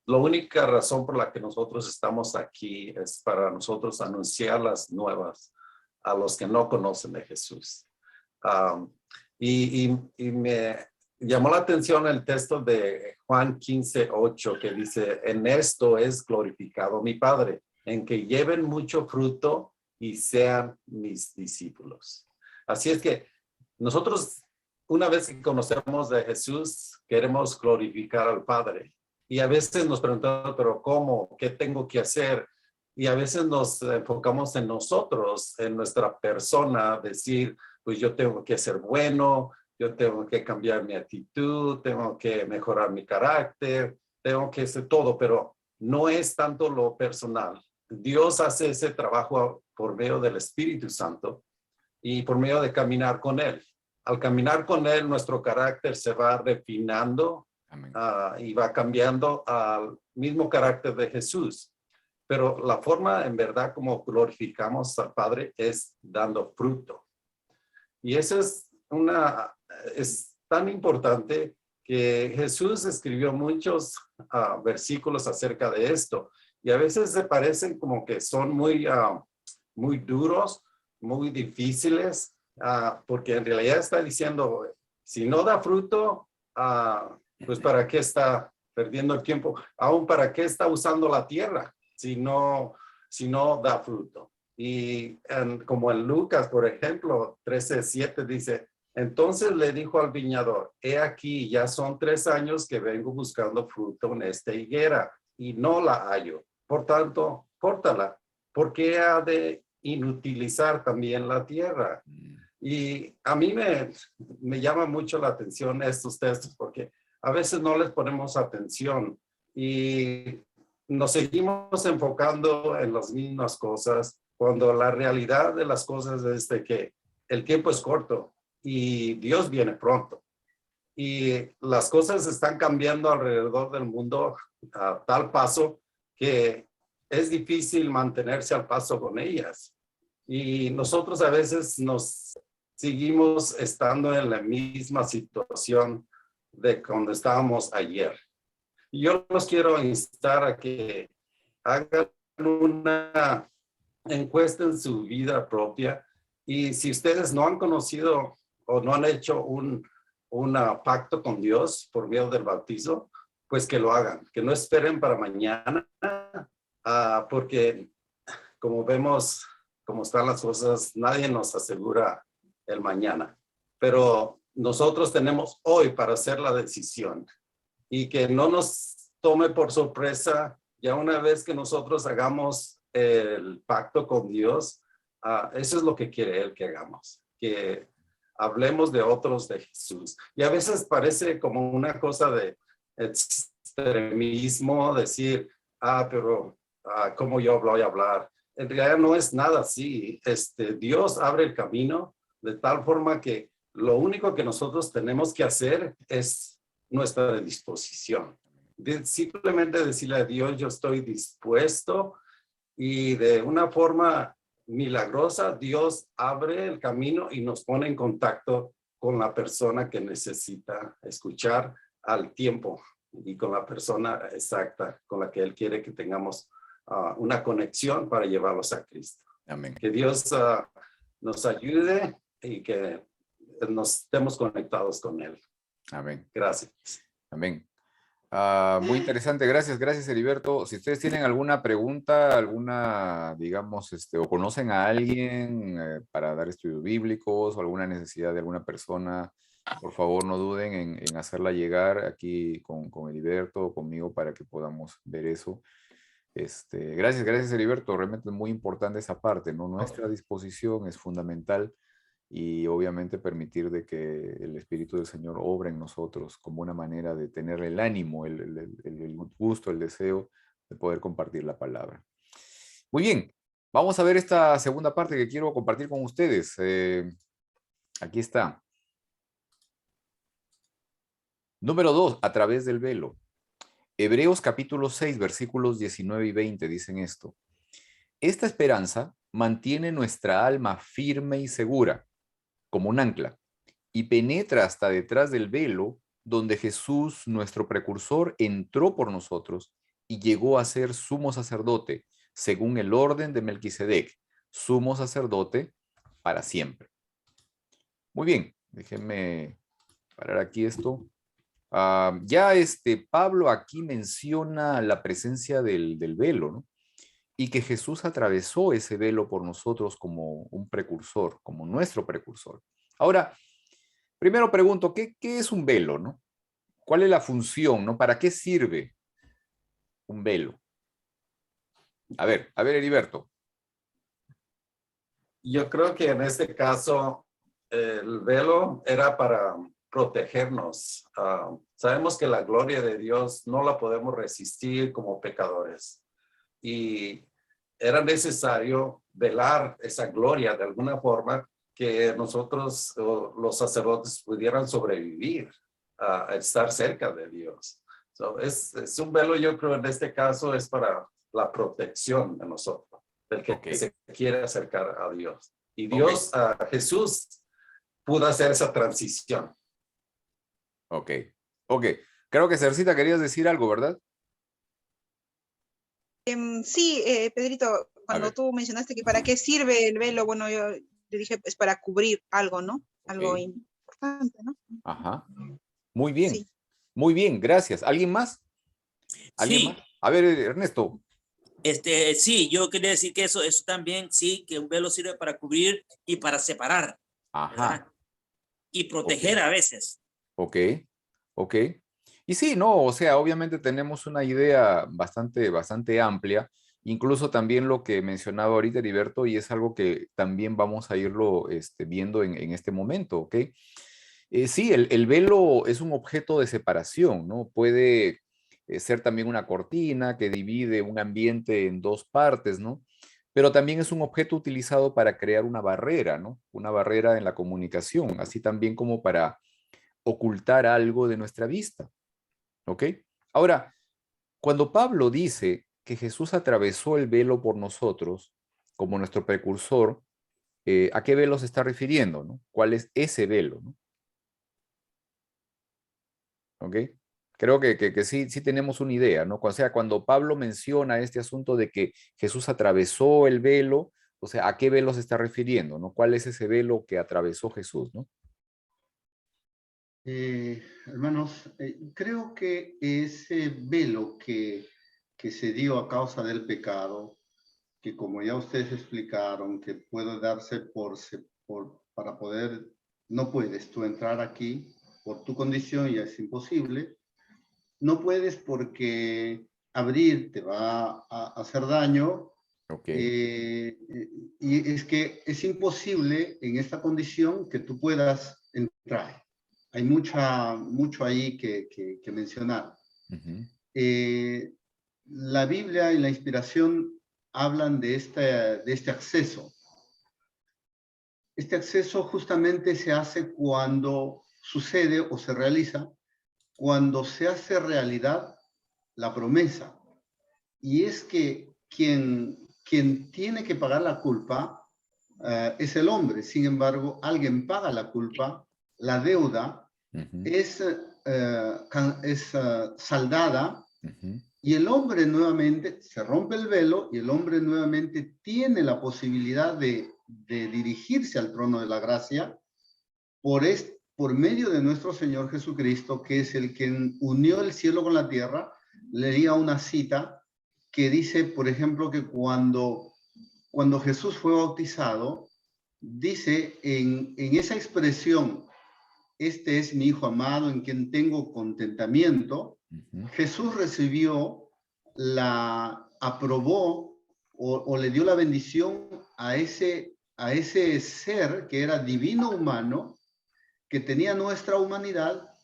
la única razón por la que nosotros estamos aquí es para nosotros anunciar las nuevas a los que no conocen de Jesús. Y me llamó la atención el texto de Juan 15:8 que dice, en esto es glorificado mi Padre, en que lleven mucho fruto y sean mis discípulos. Así es que nosotros, una vez que conocemos de Jesús, queremos glorificar al Padre. Y a veces nos preguntamos, pero ¿cómo? ¿Qué tengo que hacer? Y a veces nos enfocamos en nosotros, en nuestra persona, decir, pues yo tengo que ser bueno, yo tengo que cambiar mi actitud, tengo que mejorar mi carácter, tengo que hacer todo, pero no es tanto lo personal. Dios hace ese trabajo por medio del Espíritu Santo y por medio de caminar con Él. Al caminar con Él, nuestro carácter se va refinando y va cambiando al mismo carácter de Jesús. Pero la forma en verdad como glorificamos al Padre es dando fruto. Y eso es tan importante que Jesús escribió muchos versículos acerca de esto. Y a veces se parecen como que son muy muy duros, muy difíciles, porque en realidad está diciendo, si no da fruto, pues ¿para qué está perdiendo el tiempo? Aún ¿para qué está usando la tierra si no da fruto? Y como en Lucas, por ejemplo, 13:7 dice, entonces le dijo al viñador, he aquí, ya son 3 años que vengo buscando fruto en esta higuera y no la hallo. Por tanto, córtala, porque ha de inutilizar también la tierra. Y a mí me llama mucho la atención estos textos porque a veces no les ponemos atención y nos seguimos enfocando en las mismas cosas cuando la realidad de las cosas es de que el tiempo es corto y Dios viene pronto. Y las cosas están cambiando alrededor del mundo a tal paso que es difícil mantenerse al paso con ellas. Y nosotros a veces nos seguimos estando en la misma situación de cuando estábamos ayer. Y yo los quiero instar a que hagan una encuesta en su vida propia y si ustedes no han conocido o no han hecho un pacto con Dios por medio del bautizo, pues que lo hagan, que no esperen para mañana, porque como vemos cómo están las cosas, nadie nos asegura el mañana, pero nosotros tenemos hoy para hacer la decisión y que no nos tome por sorpresa ya una vez que nosotros hagamos el pacto con Dios. Eso es lo que quiere Él que hagamos, que hablemos de otros de Jesús. Y a veces parece como una cosa de extremismo, decir, pero ¿cómo yo voy a hablar? En realidad no es nada así. Dios abre el camino de tal forma que lo único que nosotros tenemos que hacer es nuestra disposición. Simplemente decirle a Dios, yo estoy dispuesto, y de una forma milagrosa, Dios abre el camino y nos pone en contacto con la persona que necesita escuchar al tiempo y con la persona exacta con la que Él quiere que tengamos una conexión para llevarlos a Cristo. Amén. Que Dios nos ayude y que nos estemos conectados con Él. Amén. Gracias. Amén. Muy interesante, gracias Heriberto. Si ustedes tienen alguna pregunta, digamos, o conocen a alguien para dar estudios bíblicos o alguna necesidad de alguna persona, por favor no duden en hacerla llegar aquí con Heriberto o conmigo para que podamos ver eso. Gracias Heriberto, realmente es muy importante esa parte, ¿no? Nuestra disposición es fundamental. Y obviamente permitir de que el Espíritu del Señor obre en nosotros como una manera de tener el ánimo, el gusto, el deseo de poder compartir la palabra. Muy bien, vamos a ver esta segunda parte que quiero compartir con ustedes. Aquí está. Número 2, a través del velo. Hebreos capítulo 6, versículos 19 y 20 dicen esto. Esta esperanza mantiene nuestra alma firme y segura, como un ancla, y penetra hasta detrás del velo, donde Jesús, nuestro precursor, entró por nosotros y llegó a ser sumo sacerdote, según el orden de Melquisedec, sumo sacerdote para siempre. Muy bien, déjenme parar aquí esto. Ya Pablo aquí menciona la presencia del velo, ¿no? Y que Jesús atravesó ese velo por nosotros como un precursor, como nuestro precursor. Ahora, primero pregunto, ¿qué es un velo, no? ¿Cuál es la función, no? ¿Para qué sirve un velo? A ver, Heriberto. Yo creo que en este caso el velo era para protegernos. Sabemos que la gloria de Dios no la podemos resistir como pecadores. Y era necesario velar esa gloria de alguna forma que nosotros, los sacerdotes, pudieran sobrevivir a estar cerca de Dios. Es un velo, yo creo, en este caso es para la protección de nosotros, del que se quiere acercar a Dios. Y Dios, Jesús, pudo hacer esa transición. Ok. Creo que Cercita querías decir algo, ¿verdad? Sí, Pedrito, cuando ver. tú mencionaste que para qué sirve el velo, bueno, yo dije, es para cubrir algo, ¿no? Algo Ok. importante, ¿no? Ajá. Muy bien. Sí. Muy bien, gracias. ¿Alguien más? ¿Alguien más? Sí, A ver, Ernesto. sí, yo quería decir que eso también, sí, que un velo sirve para cubrir y para separar, ¿verdad? Ajá. Y Ok. proteger a veces. Ok. Ok. Y sí, no, o sea, obviamente tenemos una idea bastante amplia, incluso también lo que mencionaba ahorita Heriberto, y es algo que también vamos a irlo viendo en este momento, ¿ok? Sí, el velo es un objeto de separación, ¿no? Puede ser también una cortina que divide un ambiente en dos partes, ¿no? Pero también es un objeto utilizado para crear una barrera, ¿no? Una barrera en la comunicación, así también como para ocultar algo de nuestra vista, ¿ok? Ahora, cuando Pablo dice que Jesús atravesó el velo por nosotros como nuestro precursor, ¿a qué velo se está refiriendo, no? ¿Cuál es ese velo, no? ¿Ok? Creo que sí tenemos una idea, ¿no? O sea, cuando Pablo menciona este asunto de que Jesús atravesó el velo, o sea, ¿a qué velo se está refiriendo, no? ¿Cuál es ese velo que atravesó Jesús, no? Hermanos, creo que ese velo que se dio a causa del pecado, que como ya ustedes explicaron, que puede darse para poder, no puedes tú entrar aquí por tu condición, ya es imposible. No puedes porque abrir te va a hacer daño. Ok. Y es que es imposible en esta condición que tú puedas entrar. Hay mucho ahí que mencionar. Uh-huh. La Biblia y la inspiración hablan de este acceso. Este acceso justamente se hace cuando sucede o se realiza, cuando se hace realidad la promesa. Y es que quien tiene que pagar la culpa es el hombre. Sin embargo, alguien paga la culpa, la deuda Uh-huh. es saldada, Uh-huh. y el hombre nuevamente se rompe el velo y el hombre nuevamente tiene la posibilidad de dirigirse al trono de la gracia por medio de nuestro Señor Jesucristo, que es el que unió el cielo con la tierra. Leía una cita que dice, por ejemplo, que cuando Jesús fue bautizado, dice en esa expresión, este es mi Hijo amado en quien tengo contentamiento, Uh-huh. Jesús aprobó o le dio la bendición a ese ser que era divino humano, que tenía nuestra humanidad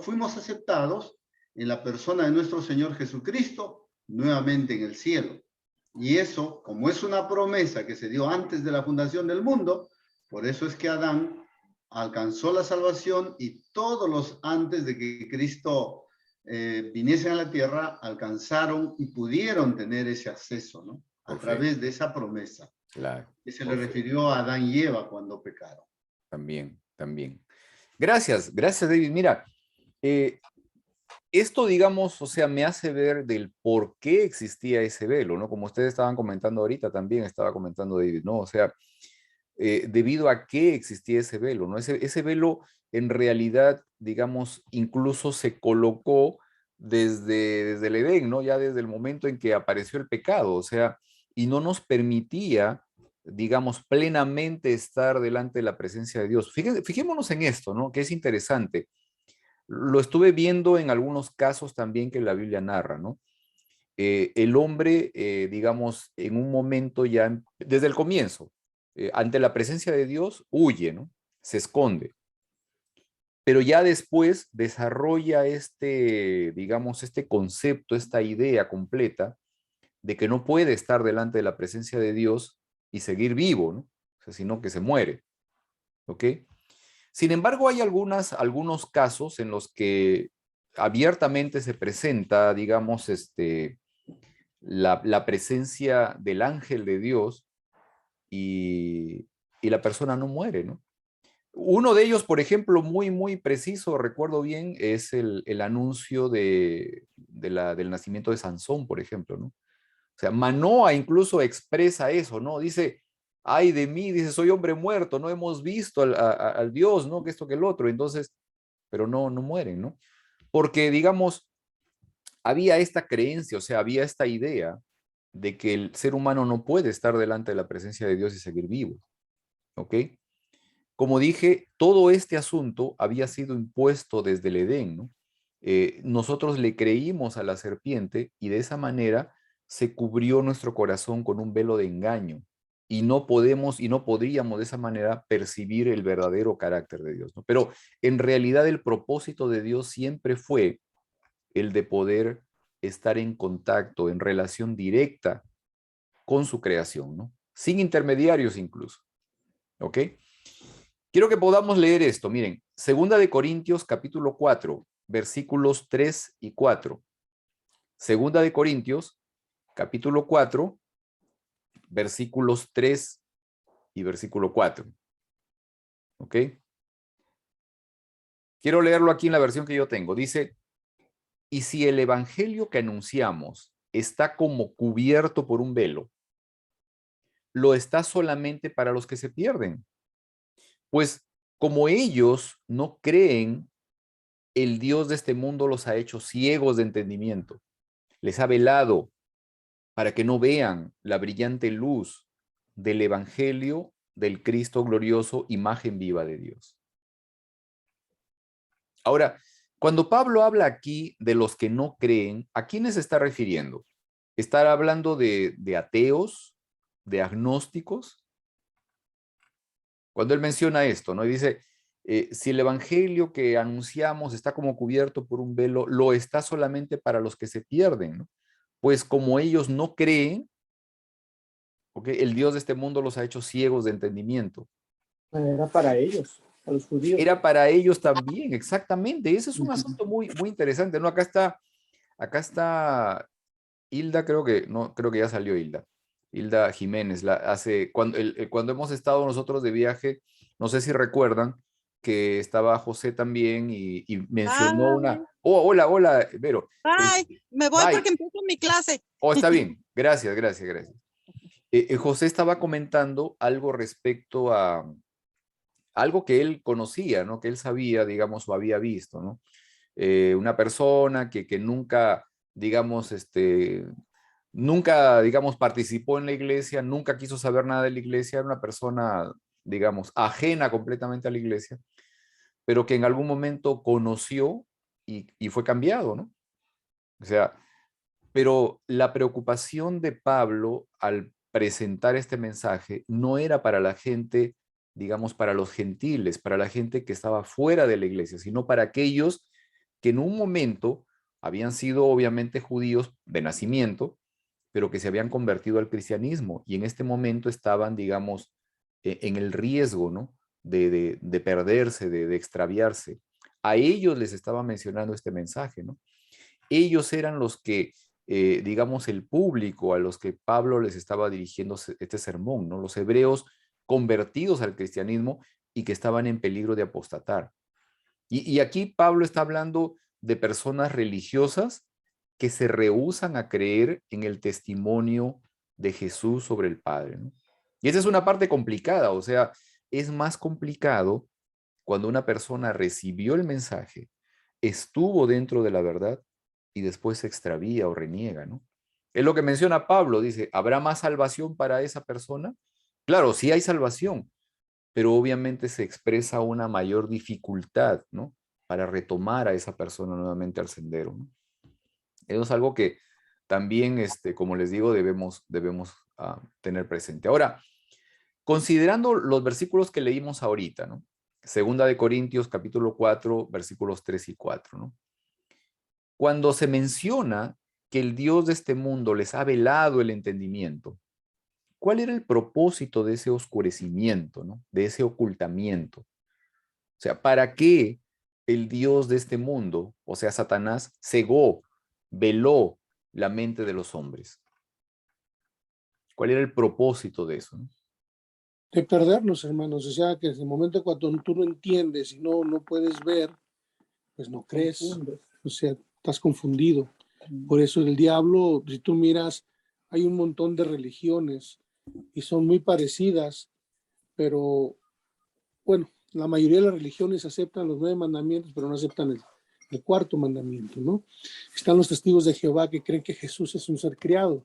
fuimos aceptados en la persona de nuestro Señor Jesucristo, nuevamente en el cielo. Y eso, como es una promesa que se dio antes de la fundación del mundo, por eso es que Adán alcanzó la salvación y todos los antes de que Cristo viniesen a la tierra alcanzaron y pudieron tener ese acceso, ¿no? A través de esa promesa. Claro. Que se le refirió a Adán y Eva cuando pecaron. También. Gracias, David. Mira, esto, digamos, o sea, me hace ver del por qué existía ese velo, ¿no? Como ustedes estaban comentando ahorita, también estaba comentando David, ¿no? O sea, debido a qué existía ese velo, ¿no? Ese velo, en realidad, digamos, incluso se colocó desde el Edén, ¿no? Ya desde el momento en que apareció el pecado, o sea, y no nos permitía, digamos, plenamente estar delante de la presencia de Dios. Fijémonos en esto, ¿no? Que es interesante. Lo estuve viendo en algunos casos también que la Biblia narra, ¿no? El hombre, digamos, en un momento ya, desde el comienzo, ante la presencia de Dios, huye, ¿no? Se esconde. Pero ya después desarrolla digamos, este concepto, esta idea completa de que no puede estar delante de la presencia de Dios y seguir vivo, ¿no? O sea, sino que se muere, ¿ok? Sin embargo, hay algunos casos en los que abiertamente se presenta, digamos, la presencia del ángel de Dios y la persona no muere, ¿no? Uno de ellos, por ejemplo, muy preciso, recuerdo bien, es el anuncio del nacimiento de Sansón, por ejemplo, ¿no? O sea, Manoa incluso expresa eso, ¿no? Dice, ay de mí, dice, soy hombre muerto, no hemos visto al Dios, ¿no? Que esto, que el otro. Entonces, pero no mueren, ¿no? Porque, digamos, había esta creencia, o sea, había esta idea de que el ser humano no puede estar delante de la presencia de Dios y seguir vivo, ¿ok? Como dije, todo este asunto había sido impuesto desde el Edén, ¿no? Nosotros le creímos a la serpiente y de esa manera se cubrió nuestro corazón con un velo de engaño y no podemos y no podríamos de esa manera percibir el verdadero carácter de Dios, ¿no? Pero en realidad el propósito de Dios siempre fue el de poder estar en contacto, en relación directa con su creación, ¿no? Sin intermediarios incluso, ¿ok? Quiero que podamos leer esto, miren, 2 Corintios capítulo 4, versículos 3 y 4. 2 Corintios capítulo 4, versículos 3 y versículo 4. ¿Ok? Quiero leerlo aquí en la versión que yo tengo. Dice, y si el evangelio que anunciamos está como cubierto por un velo, lo está solamente para los que se pierden. Pues como ellos no creen, el Dios de este mundo los ha hecho ciegos de entendimiento. Les ha velado para que no vean la brillante luz del evangelio del Cristo glorioso, imagen viva de Dios. Ahora, cuando Pablo habla aquí de los que no creen, ¿a quiénes se está refiriendo? ¿Está hablando de ateos, de agnósticos? Cuando él menciona esto, ¿no? Y dice, si el evangelio que anunciamos está como cubierto por un velo, lo está solamente para los que se pierden, ¿no? Pues como ellos no creen, ¿ok? El Dios de este mundo los ha hecho ciegos de entendimiento. Era para ellos, a los judíos. Era para ellos también, exactamente. Ese es un asunto muy interesante, ¿no? Acá está Hilda, creo que ya salió Hilda. Hilda Jiménez, cuando hemos estado nosotros de viaje, no sé si recuerdan que estaba José también y mencionó Ay, Oh, hola, Vero. ay, me voy Bye. porque empiezo mi clase. Oh, está bien. Gracias. José estaba comentando algo respecto a algo que él conocía, ¿no? Que él sabía, digamos, o había visto, ¿no? Una persona que nunca, digamos, nunca, digamos, participó en la iglesia, nunca quiso saber nada de la iglesia, era una persona, digamos, ajena completamente a la iglesia, pero que en algún momento conoció y fue cambiado, ¿no? O sea, pero la preocupación de Pablo al presentar este mensaje no era para la gente, digamos, para los gentiles, para la gente que estaba fuera de la iglesia, sino para aquellos que en un momento habían sido obviamente judíos de nacimiento, pero que se habían convertido al cristianismo y en este momento estaban, digamos, en el riesgo, ¿no? De perderse, de extraviarse. A ellos les estaba mencionando este mensaje, ¿no? Ellos eran los que, digamos, el público a los que Pablo les estaba dirigiendo este sermón, ¿no? Los hebreos convertidos al cristianismo y que estaban en peligro de apostatar. Y aquí Pablo está hablando de personas religiosas que se rehúsan a creer en el testimonio de Jesús sobre el Padre, ¿no? Y esa es una parte complicada, o sea, es más complicado cuando una persona recibió el mensaje, estuvo dentro de la verdad y después se extravía o reniega, ¿no? Es lo que menciona Pablo, dice, ¿habrá más salvación para esa persona? Claro, sí hay salvación, pero obviamente se expresa una mayor dificultad, ¿no? Para retomar a esa persona nuevamente al sendero, ¿no? Eso es algo que también, como les digo, debemos tener presente. Ahora, considerando los versículos que leímos ahorita, ¿no? 2 Corintios capítulo 4, versículos 3 y 4, ¿no? Cuando se menciona que el Dios de este mundo les ha velado el entendimiento, ¿cuál era el propósito de ese oscurecimiento, ¿no? De ese ocultamiento? O sea, ¿para qué el Dios de este mundo, o sea, Satanás, cegó, veló la mente de los hombres? ¿Cuál era el propósito de eso, ¿no? De perdernos, hermanos. O sea, que en el momento cuando tú no entiendes y no puedes ver, pues no crees. O sea, estás confundido. Por eso el diablo, si tú miras hay un montón de religiones y son muy parecidas, pero bueno, la mayoría de las religiones aceptan los 9 mandamientos, pero no aceptan el cuarto mandamiento, ¿no? Están los testigos de Jehová que creen que Jesús es un ser creado,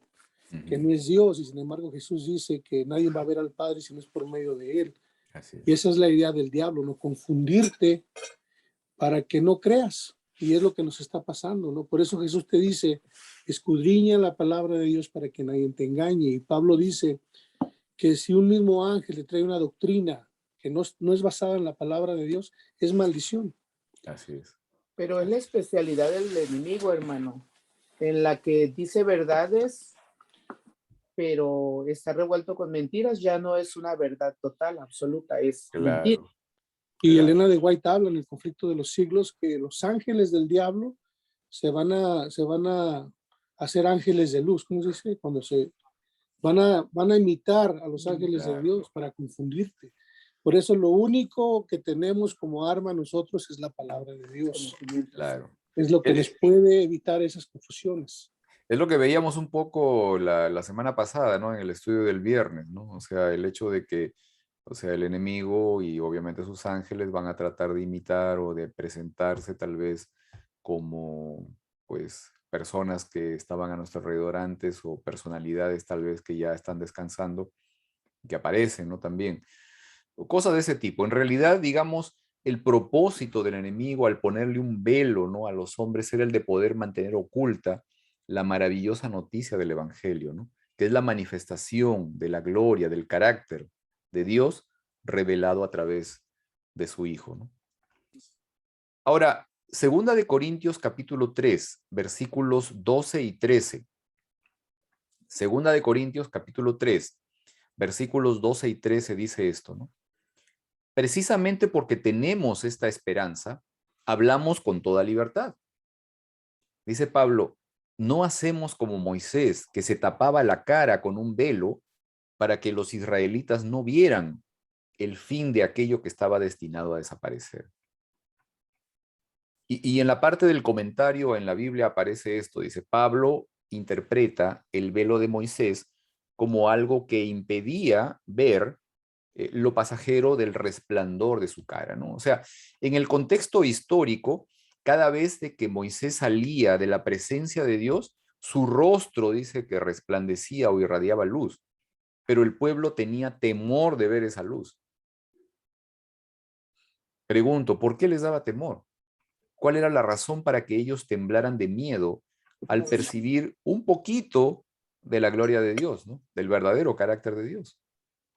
que no es Dios, y sin embargo Jesús dice que nadie va a ver al Padre si no es por medio de él. Así es. Y esa es la idea del diablo, ¿no? Confundirte para que no creas. Y es lo que nos está pasando, ¿no? Por eso Jesús te dice, escudriña la palabra de Dios para que nadie te engañe. Y Pablo dice que si un mismo ángel le trae una doctrina que no es basada en la palabra de Dios, es maldición. Así es. Pero es la especialidad del enemigo, hermano, en la que dice verdades, pero está revuelto con mentiras, ya no es una verdad total, absoluta, es mentira. Claro. Y Claro. Elena de White habla en el conflicto de los siglos que los ángeles del diablo se van a hacer ángeles de luz. ¿Cómo se dice? Cuando se van a imitar a los ángeles de Claro. Dios para confundirte. Por eso lo único que tenemos como arma nosotros es la palabra de Dios. Claro. Es lo que nos puede evitar esas confusiones. Es lo que veíamos un poco la semana pasada, ¿no? En el estudio del viernes, ¿no? O sea, el hecho de que, o sea, el enemigo y obviamente sus ángeles van a tratar de imitar o de presentarse tal vez como, pues, personas que estaban a nuestro alrededor antes o personalidades tal vez que ya están descansando, que aparecen, ¿no? También. O cosas de ese tipo. En realidad, digamos, el propósito del enemigo al ponerle un velo, ¿no? A los hombres era el de poder mantener oculta la maravillosa noticia del Evangelio, ¿no? Que es la manifestación de la gloria, del carácter de Dios revelado a través de su Hijo, ¿no? Ahora, segunda de Corintios capítulo 3, versículos 12 y 13. Segunda de Corintios capítulo 3, versículos 12 y 13 dice esto, ¿no? Precisamente porque tenemos esta esperanza, hablamos con toda libertad. Dice Pablo, no hacemos como Moisés, que se tapaba la cara con un velo para que los israelitas no vieran el fin de aquello que estaba destinado a desaparecer. Y en la parte del comentario en la Biblia aparece esto, dice, Pablo interpreta el velo de Moisés como algo que impedía ver lo pasajero del resplandor de su cara, ¿no? O sea, en el contexto histórico, cada vez de que Moisés salía de la presencia de Dios, su rostro dice que resplandecía o irradiaba luz, pero el pueblo tenía temor de ver esa luz. Pregunto, ¿por qué les daba temor? ¿Cuál era la razón para que ellos temblaran de miedo al percibir un poquito de la gloria de Dios, ¿no? Del verdadero carácter de Dios?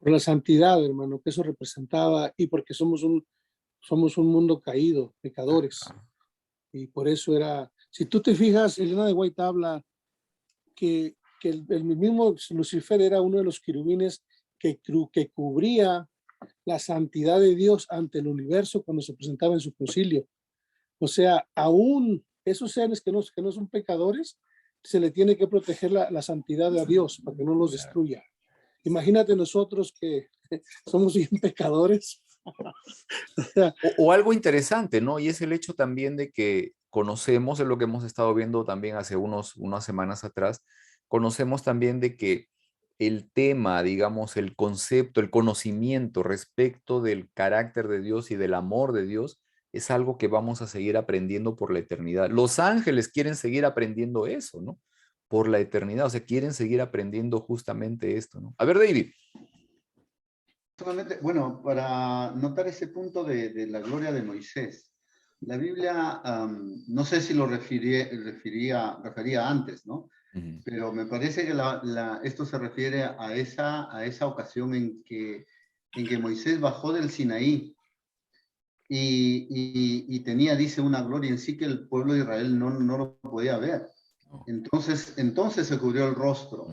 Por la santidad, hermano, que eso representaba, y porque somos un mundo caído, pecadores. Y por eso era, si tú te fijas, Elena de White habla que el mismo Lucifer era uno de los querubines que cubría la santidad de Dios ante el universo cuando se presentaba en su concilio. O sea, aún esos seres que no son pecadores, se le tiene que proteger la santidad a Dios para que no los destruya. Imagínate nosotros que somos bien pecadores. o algo interesante, ¿no? Y es el hecho también de que conocemos, es lo que hemos estado viendo también hace unas semanas atrás, conocemos también de que el tema, digamos, el concepto, el conocimiento respecto del carácter de Dios y del amor de Dios es algo que vamos a seguir aprendiendo por la eternidad. Los ángeles quieren seguir aprendiendo eso, ¿no? Por la eternidad, o sea, quieren seguir aprendiendo justamente esto, ¿no? A ver, David. Solamente, bueno, para notar ese punto de la gloria de Moisés, la Biblia, no sé si lo refería antes, ¿no? Pero me parece que esto se refiere a esa ocasión en que Moisés bajó del Sinaí y tenía, dice, una gloria en sí que el pueblo de Israel no lo podía ver. Entonces se cubrió el rostro,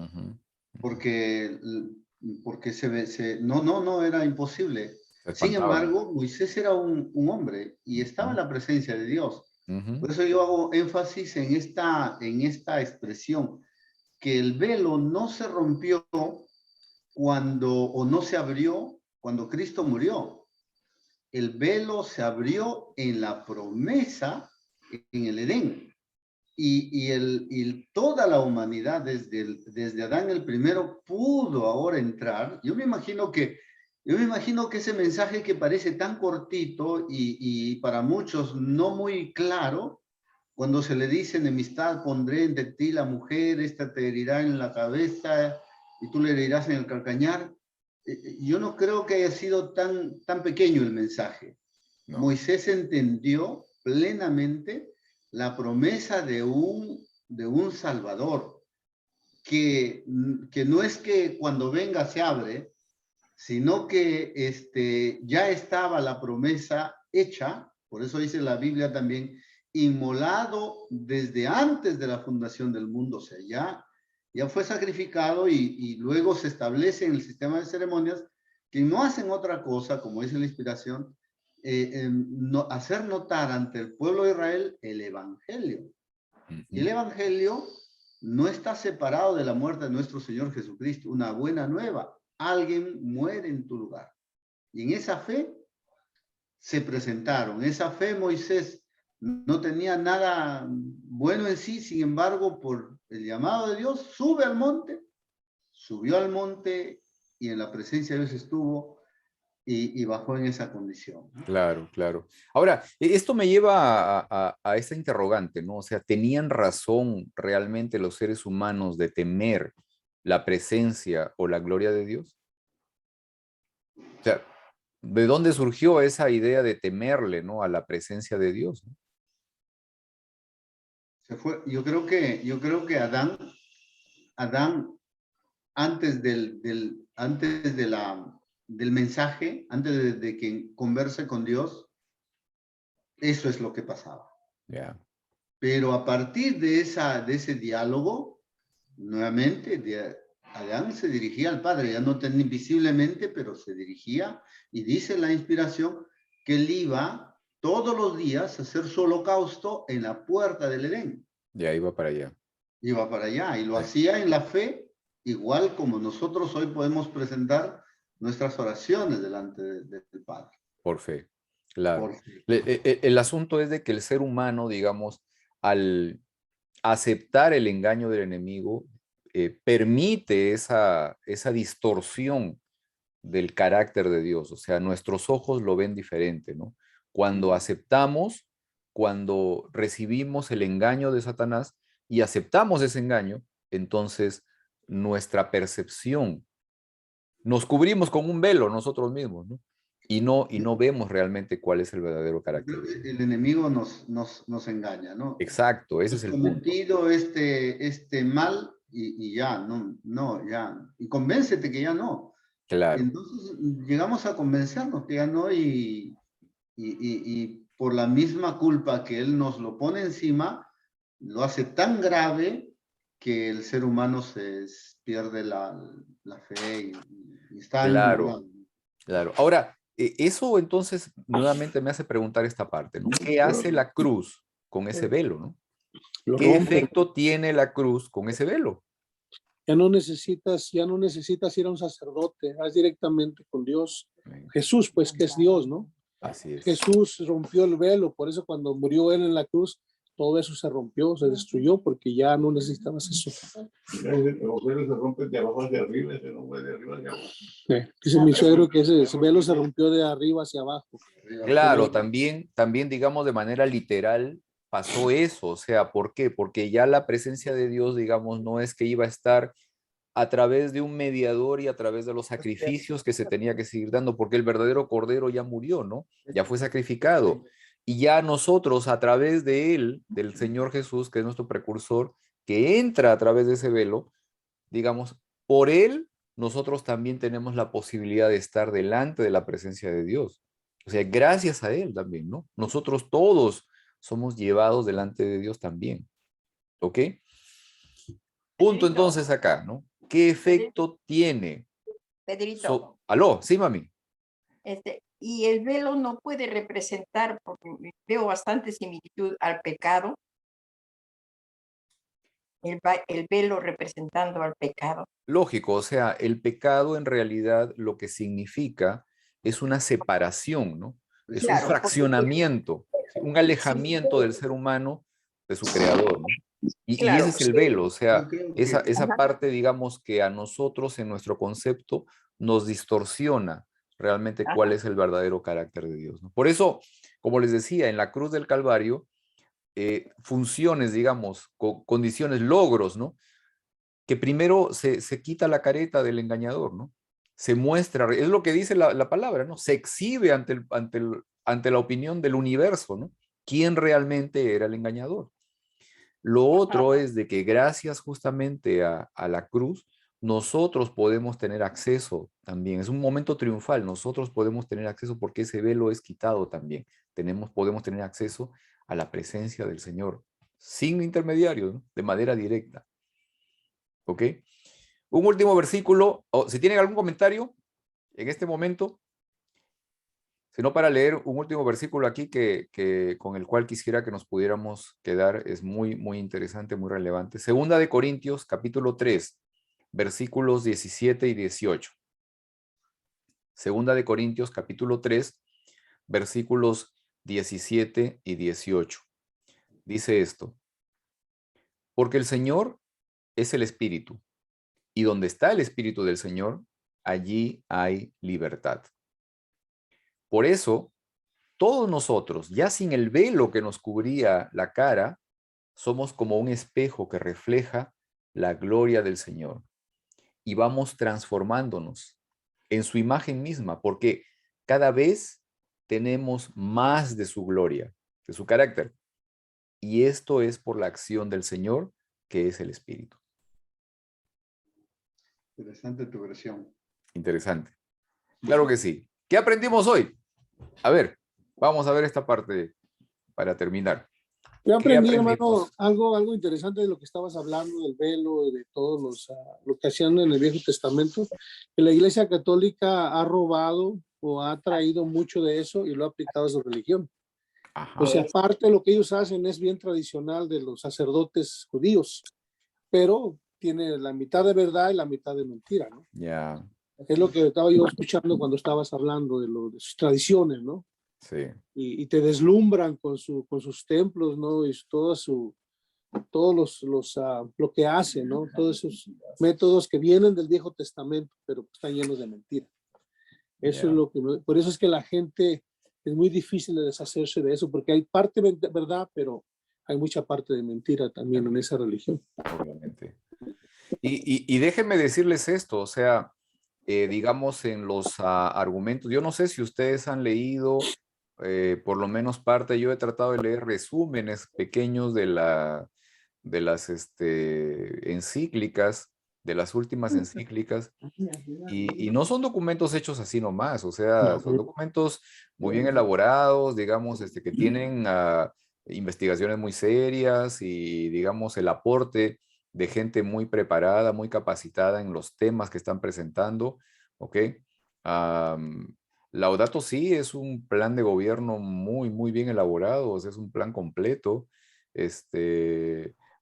porque no era imposible. Sin embargo, Moisés era un hombre y estaba en la presencia de Dios. Por eso yo hago énfasis en esta expresión, que el velo no se rompió no se abrió cuando Cristo murió. El velo se abrió en la promesa en el Edén. toda la humanidad, desde Adán el primero, pudo ahora entrar. Yo me imagino que ese mensaje que parece tan cortito y para muchos no muy claro, cuando se le dice enemistad pondré entre ti la mujer, esta te herirá en la cabeza y tú le herirás en el calcañar. Yo no creo que haya sido tan pequeño el mensaje. No. Moisés entendió plenamente la promesa de un Salvador, que no es que cuando venga se abre, sino que ya estaba la promesa hecha, por eso dice la Biblia también, inmolado desde antes de la fundación del mundo, o sea, ya fue sacrificado y luego se establece en el sistema de ceremonias que no hacen otra cosa, como dice la inspiración, hacer notar ante el pueblo de Israel el Evangelio. Y el Evangelio no está separado de la muerte de nuestro Señor Jesucristo, una buena nueva. Alguien muere en tu lugar. Y en esa fe se presentaron. Esa fe Moisés no tenía nada bueno en sí, sin embargo, por el llamado de Dios, subió al monte y en la presencia de Dios estuvo y bajó en esa condición. Claro, claro. Ahora, esto me lleva a esa interrogante, ¿no? O sea, ¿tenían razón realmente los seres humanos de temer la presencia o la gloria de Dios? O sea, ¿de dónde surgió esa idea de temerle, ¿no? A la presencia de Dios, ¿no? Yo creo que Adán antes del mensaje, antes de que converse con Dios, eso es lo que pasaba. Yeah. Pero a partir de ese diálogo, nuevamente, Adán se dirigía al Padre, ya no tan invisiblemente, pero se dirigía, y dice la inspiración que él iba todos los días a hacer su holocausto en la puerta del Edén. Ya iba para allá. Iba para allá, y lo hacía en la fe, igual como nosotros hoy podemos presentar nuestras oraciones delante del Padre. Por fe, claro. Por fe. El asunto es de que el ser humano, digamos, al aceptar el engaño del enemigo, permite esa distorsión del carácter de Dios. O sea, nuestros ojos lo ven diferente, ¿no? Cuando aceptamos, cuando recibimos el engaño de Satanás y aceptamos ese engaño, entonces nuestra percepción, nos cubrimos con un velo nosotros mismos, ¿no? Y no vemos realmente cuál es el verdadero carácter. El enemigo nos engaña, ¿no? Exacto, ese es el punto. Cometido este mal y ya, ya. Y convéncete que ya no. Claro. Entonces llegamos a convencernos que ya no y por la misma culpa que él nos lo pone encima, lo hace tan grave que el ser humano pierde la fe y está claro, claro. Ahora, eso entonces nuevamente me hace preguntar esta parte, ¿no? ¿Qué hace la cruz con ese velo, ¿no? ¿Qué efecto tiene la cruz con ese velo? Ya no necesitas ir a un sacerdote, vas directamente con Dios. Jesús, pues, que es Dios, ¿no? Así es. Jesús rompió el velo, por eso cuando murió él en la cruz, todo eso se rompió, se destruyó, porque ya no necesitabas eso. Los velos se rompen de abajo hacia arriba, se rompe de arriba hacia abajo. Sí. Dice mi suegro que ese velo se rompió de arriba hacia abajo. Claro, también digamos de manera literal pasó eso, o sea, ¿por qué? Porque ya la presencia de Dios, digamos, no es que iba a estar a través de un mediador y a través de los sacrificios que se tenía que seguir dando, porque el verdadero Cordero ya murió, ¿no? Ya fue sacrificado. Y ya nosotros, a través de él, del Señor Jesús, que es nuestro precursor, que entra a través de ese velo, digamos, por él, nosotros también tenemos la posibilidad de estar delante de la presencia de Dios. O sea, gracias a él también, ¿no? Nosotros todos somos llevados delante de Dios también. ¿Ok? Punto entonces acá, ¿no? ¿Qué efecto tiene? Pedrito. ¿Aló? Sí, mami. Y el velo no puede representar, porque veo bastante similitud al pecado. El velo representando al pecado. Lógico, o sea, el pecado en realidad lo que significa es una separación, ¿no? Es un fraccionamiento, un alejamiento del ser humano de su creador, ¿no? Y Claro, ese es el sí. velo, o sea, Yo creo esa que Ajá. parte, digamos, que a nosotros en nuestro concepto nos distorsiona realmente cuál Ajá. es el verdadero carácter de Dios, ¿no? Por eso, como les decía, en la cruz del Calvario, funciones, digamos, condiciones, logros, ¿no? Que primero se quita la careta del engañador, ¿no? Se muestra, es lo que dice la palabra, ¿no? Se exhibe ante la opinión del universo, ¿no? ¿Quién realmente era el engañador? Lo Ajá. otro es de que gracias justamente a la cruz, nosotros podemos tener acceso también. Es un momento triunfal. Nosotros podemos tener acceso porque ese velo es quitado también. Podemos tener acceso a la presencia del Señor sin intermediarios, ¿no? De manera directa. ¿Ok? Un último versículo. Si tienen algún comentario en este momento, sino para leer un último versículo aquí con el cual quisiera que nos pudiéramos quedar, es muy, muy interesante, muy relevante. Segunda de Corintios, capítulo 3, versículos 17 y 18. Segunda de Corintios, capítulo 3, versículos 17 y 18. Dice esto: porque el Señor es el Espíritu, y donde está el Espíritu del Señor, allí hay libertad. Por eso, todos nosotros, ya sin el velo que nos cubría la cara, somos como un espejo que refleja la gloria del Señor y vamos transformándonos en su imagen misma, porque cada vez tenemos más de su gloria, de su carácter. Y esto es por la acción del Señor, que es el Espíritu. interesante tu versión. Interesante. Claro que sí. ¿Qué aprendimos hoy? A ver, vamos a ver esta parte para terminar. Yo ¿Qué aprendí, aprendimos? hermano, algo interesante de lo que estabas hablando, del velo, de todos lo que hacían en el Viejo Testamento, que la Iglesia Católica ha robado o ha traído mucho de eso y lo ha aplicado a su religión. Ajá. O sea, parte de lo que ellos hacen es bien tradicional de los sacerdotes judíos, pero tiene la mitad de verdad y la mitad de mentira, ¿no? Ya, Es lo que estaba yo escuchando cuando estabas hablando de sus tradiciones, ¿no? sí. Y te deslumbran con sus templos, ¿no? Y todos lo que hacen, ¿no? Todos esos métodos que vienen del Viejo Testamento, pero están llenos de mentiras. Eso Ya. es lo que, por eso es que la gente es muy difícil de deshacerse de eso, porque hay parte de verdad, pero hay mucha parte de mentira también en esa religión. Obviamente. Y déjenme decirles esto, o sea, digamos en los argumentos, yo no sé si ustedes han leído por lo menos parte, yo he tratado de leer resúmenes pequeños de las encíclicas, de las últimas encíclicas, y no son documentos hechos así nomás, o sea, son documentos muy bien elaborados, digamos, que tienen investigaciones muy serias y, digamos, el aporte de gente muy preparada, muy capacitada en los temas que están presentando, ¿ok? Laudato Si es un plan de gobierno muy, muy bien elaborado, o sea, es un plan completo.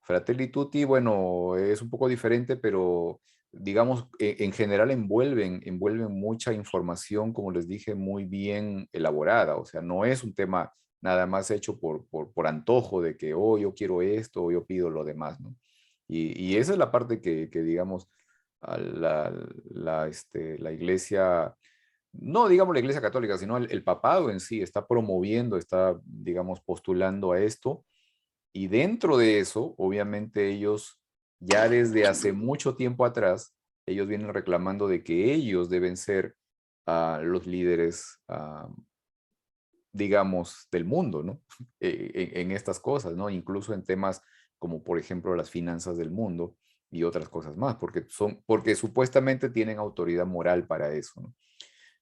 Fratelli Tutti, bueno, es un poco diferente, pero digamos, en general envuelven mucha información, como les dije, muy bien elaborada. O sea, no es un tema nada más hecho por antojo de que, oh, yo quiero esto, o yo pido lo demás, ¿no? Y esa es la parte que digamos, la iglesia, no digamos la iglesia católica, sino el papado en sí está promoviendo, está, digamos, postulando a esto. Y dentro de eso, obviamente ellos, ya desde hace mucho tiempo atrás, ellos vienen reclamando de que ellos deben ser los líderes, digamos, del mundo, ¿no? En estas cosas, ¿no? Incluso en temas como, por ejemplo, las finanzas del mundo y otras cosas más, porque supuestamente tienen autoridad moral para eso, ¿no?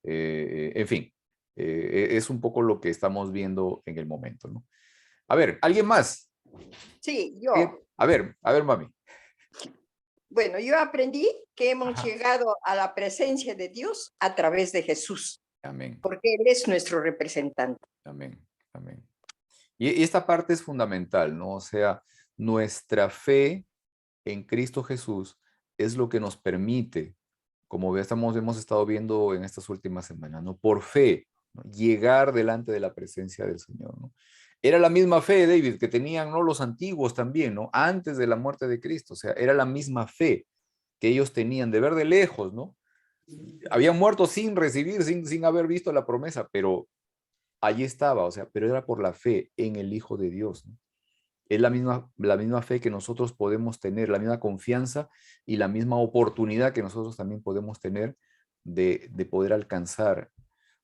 En fin, es un poco lo que estamos viendo en el momento, ¿no? A ver, ¿alguien más? Sí, yo. A ver, mami. Bueno, yo aprendí que hemos Ajá. llegado a la presencia de Dios a través de Jesús, Amén, porque Él es nuestro representante. amén, amén. Y esta parte es fundamental, ¿no? O sea, nuestra fe en Cristo Jesús es lo que nos permite, como hemos estado viendo en estas últimas semanas, ¿no? Por fe, ¿no? Llegar delante de la presencia del Señor, ¿no? Era la misma fe, David, que tenían, ¿no?, los antiguos también, ¿no? Antes de la muerte de Cristo. O sea, era la misma fe que ellos tenían de ver de lejos, ¿no? Habían muerto sin recibir, sin haber visto la promesa, pero allí estaba, o sea, pero era por la fe en el Hijo de Dios, ¿no? Es la misma fe que nosotros podemos tener, la misma confianza y la misma oportunidad que nosotros también podemos tener de poder alcanzar,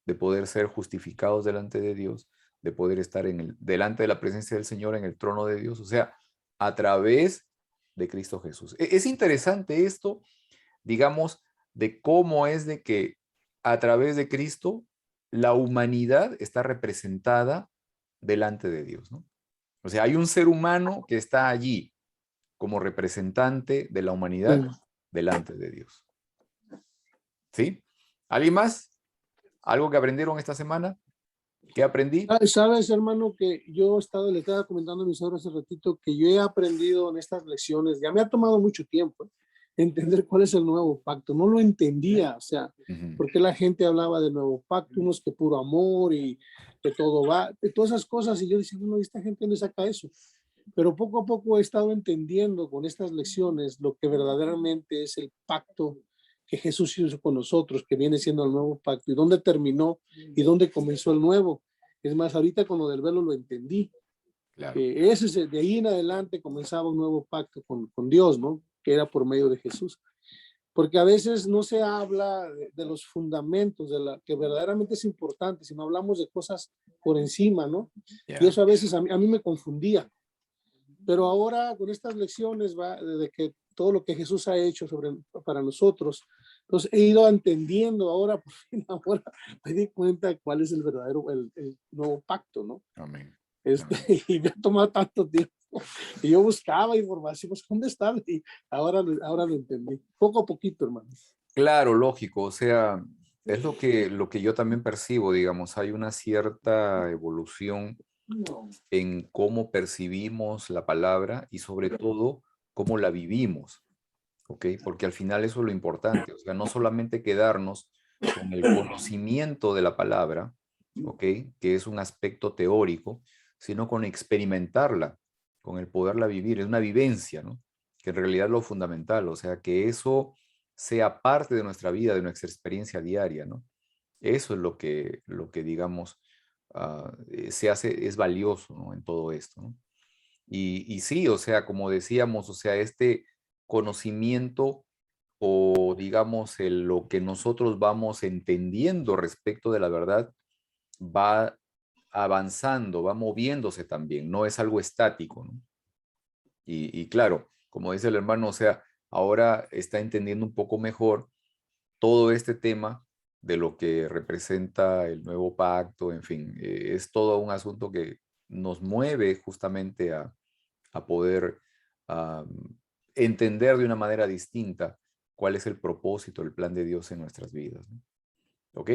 de poder ser justificados delante de Dios, de poder estar delante de la presencia del Señor en el trono de Dios, o sea, a través de Cristo Jesús. Es interesante esto, digamos, de cómo es de que a través de Cristo la humanidad está representada delante de Dios, ¿no? O sea, hay un ser humano que está allí como representante de la humanidad delante de Dios. ¿Sí? ¿Alguien más? ¿Algo que aprendieron esta semana? ¿Qué aprendí? Sabes, hermano, que yo le estaba comentando a mis suegros hace ratito que yo he aprendido en estas lecciones, ya me ha tomado mucho tiempo entender cuál es el nuevo pacto. No lo entendía, o sea, porque la gente hablaba del nuevo pacto, unos que puro amor y que todo va, de todas esas cosas, y yo decía, bueno, ¿esta gente dónde saca eso? Pero poco a poco he estado entendiendo con estas lecciones lo que verdaderamente es el pacto que Jesús hizo con nosotros, que viene siendo el nuevo pacto, y dónde terminó y dónde comenzó el nuevo. Es más, ahorita con lo del velo lo entendí. Claro. De ahí en adelante comenzaba un nuevo pacto con Dios, ¿no? Que era por medio de Jesús. Porque a veces no se habla de los fundamentos, que verdaderamente es importante, sino hablamos de cosas por encima, ¿no? Y eso a veces a mí me confundía. Pero ahora con estas lecciones de que todo lo que Jesús ha hecho para nosotros, entonces he ido entendiendo ahora, por fin, ahora me di cuenta de cuál es el verdadero, el nuevo pacto, ¿no? Amén. Y me ha tomado tanto tiempo. Y yo buscaba información, pues, ¿dónde está? Y ahora lo entendí. Poco a poquito, hermano. Claro, lógico. O sea, es lo que yo también percibo, digamos. Hay una cierta evolución en cómo percibimos la palabra y sobre todo cómo la vivimos, ¿ok? Porque al final eso es lo importante. O sea, no solamente quedarnos con el conocimiento de la palabra, ¿ok? Que es un aspecto teórico, sino con experimentarla, con el poderla vivir. Es una vivencia, ¿no? Que en realidad es lo fundamental. O sea, que eso sea parte de nuestra vida, de nuestra experiencia diaria, ¿no? Eso es lo que digamos, se hace, es valioso, ¿no?, en todo esto, ¿no? Y sí, o sea, como decíamos, o sea, este conocimiento o digamos lo que nosotros vamos entendiendo respecto de la verdad va avanzando, va moviéndose también, no es algo estático, ¿no? Y claro, como dice el hermano, o sea, ahora está entendiendo un poco mejor todo este tema de lo que representa el nuevo pacto, en fin, es todo un asunto que nos mueve justamente a poder entender de una manera distinta cuál es el propósito, el plan de Dios en nuestras vidas, ¿no? ¿Ok?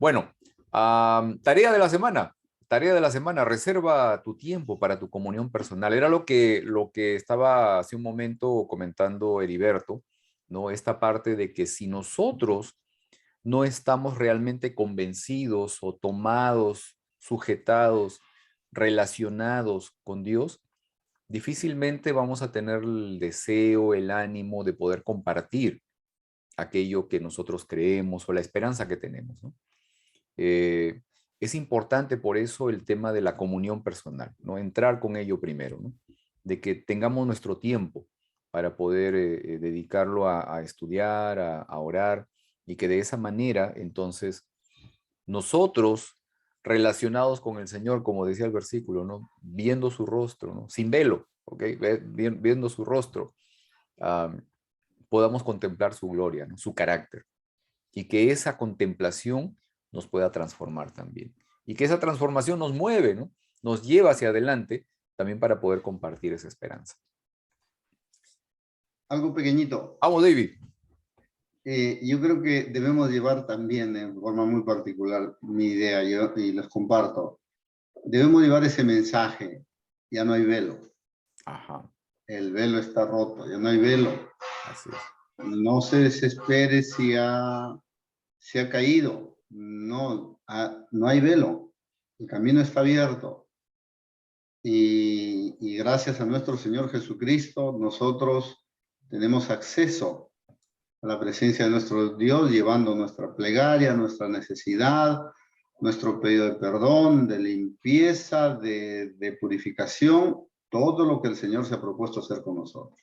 Bueno, tarea de la semana. Tarea de la semana, reserva tu tiempo para tu comunión personal. Era lo que estaba hace un momento comentando Heriberto, ¿no? Esta parte de que si nosotros no estamos realmente convencidos o tomados, sujetados, relacionados con Dios, difícilmente vamos a tener el deseo, el ánimo de poder compartir aquello que nosotros creemos o la esperanza que tenemos, ¿no? Es importante por eso el tema de la comunión personal, ¿no? Entrar con ello primero, ¿no? De que tengamos nuestro tiempo para poder dedicarlo a estudiar, a orar, y que de esa manera, entonces, nosotros, relacionados con el Señor, como decía el versículo, ¿no? Viendo su rostro, ¿no? Sin velo, ¿ok? Viendo su rostro, podamos contemplar su gloria, ¿no? Su carácter, y que esa contemplación nos pueda transformar también. Y que esa transformación nos mueve, ¿no? Nos lleva hacia adelante también para poder compartir esa esperanza. Algo pequeñito. Vamos, David. Yo creo que debemos llevar también, de forma muy particular, mi idea, y los comparto. Debemos llevar ese mensaje. Ya no hay velo. Ajá. El velo está roto, ya no hay velo. Así es. No se desespere si ha caído. No, no hay velo. El camino está abierto. y gracias a nuestro Señor Jesucristo, nosotros tenemos acceso a la presencia de nuestro Dios, llevando nuestra plegaria, nuestra necesidad, nuestro pedido de perdón, de limpieza, de purificación, todo lo que el Señor se ha propuesto hacer con nosotros.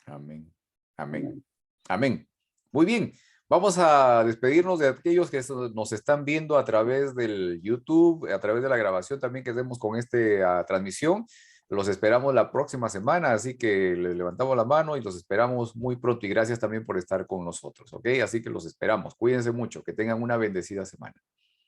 Amén. Amén. Amén. Muy bien. Vamos a despedirnos de aquellos que nos están viendo a través del YouTube, a través de la grabación también que hacemos con esta transmisión. Los esperamos la próxima semana, así que les levantamos la mano y los esperamos muy pronto. Y gracias también por estar con nosotros, ¿ok? Así que los esperamos. Cuídense mucho, que tengan una bendecida semana.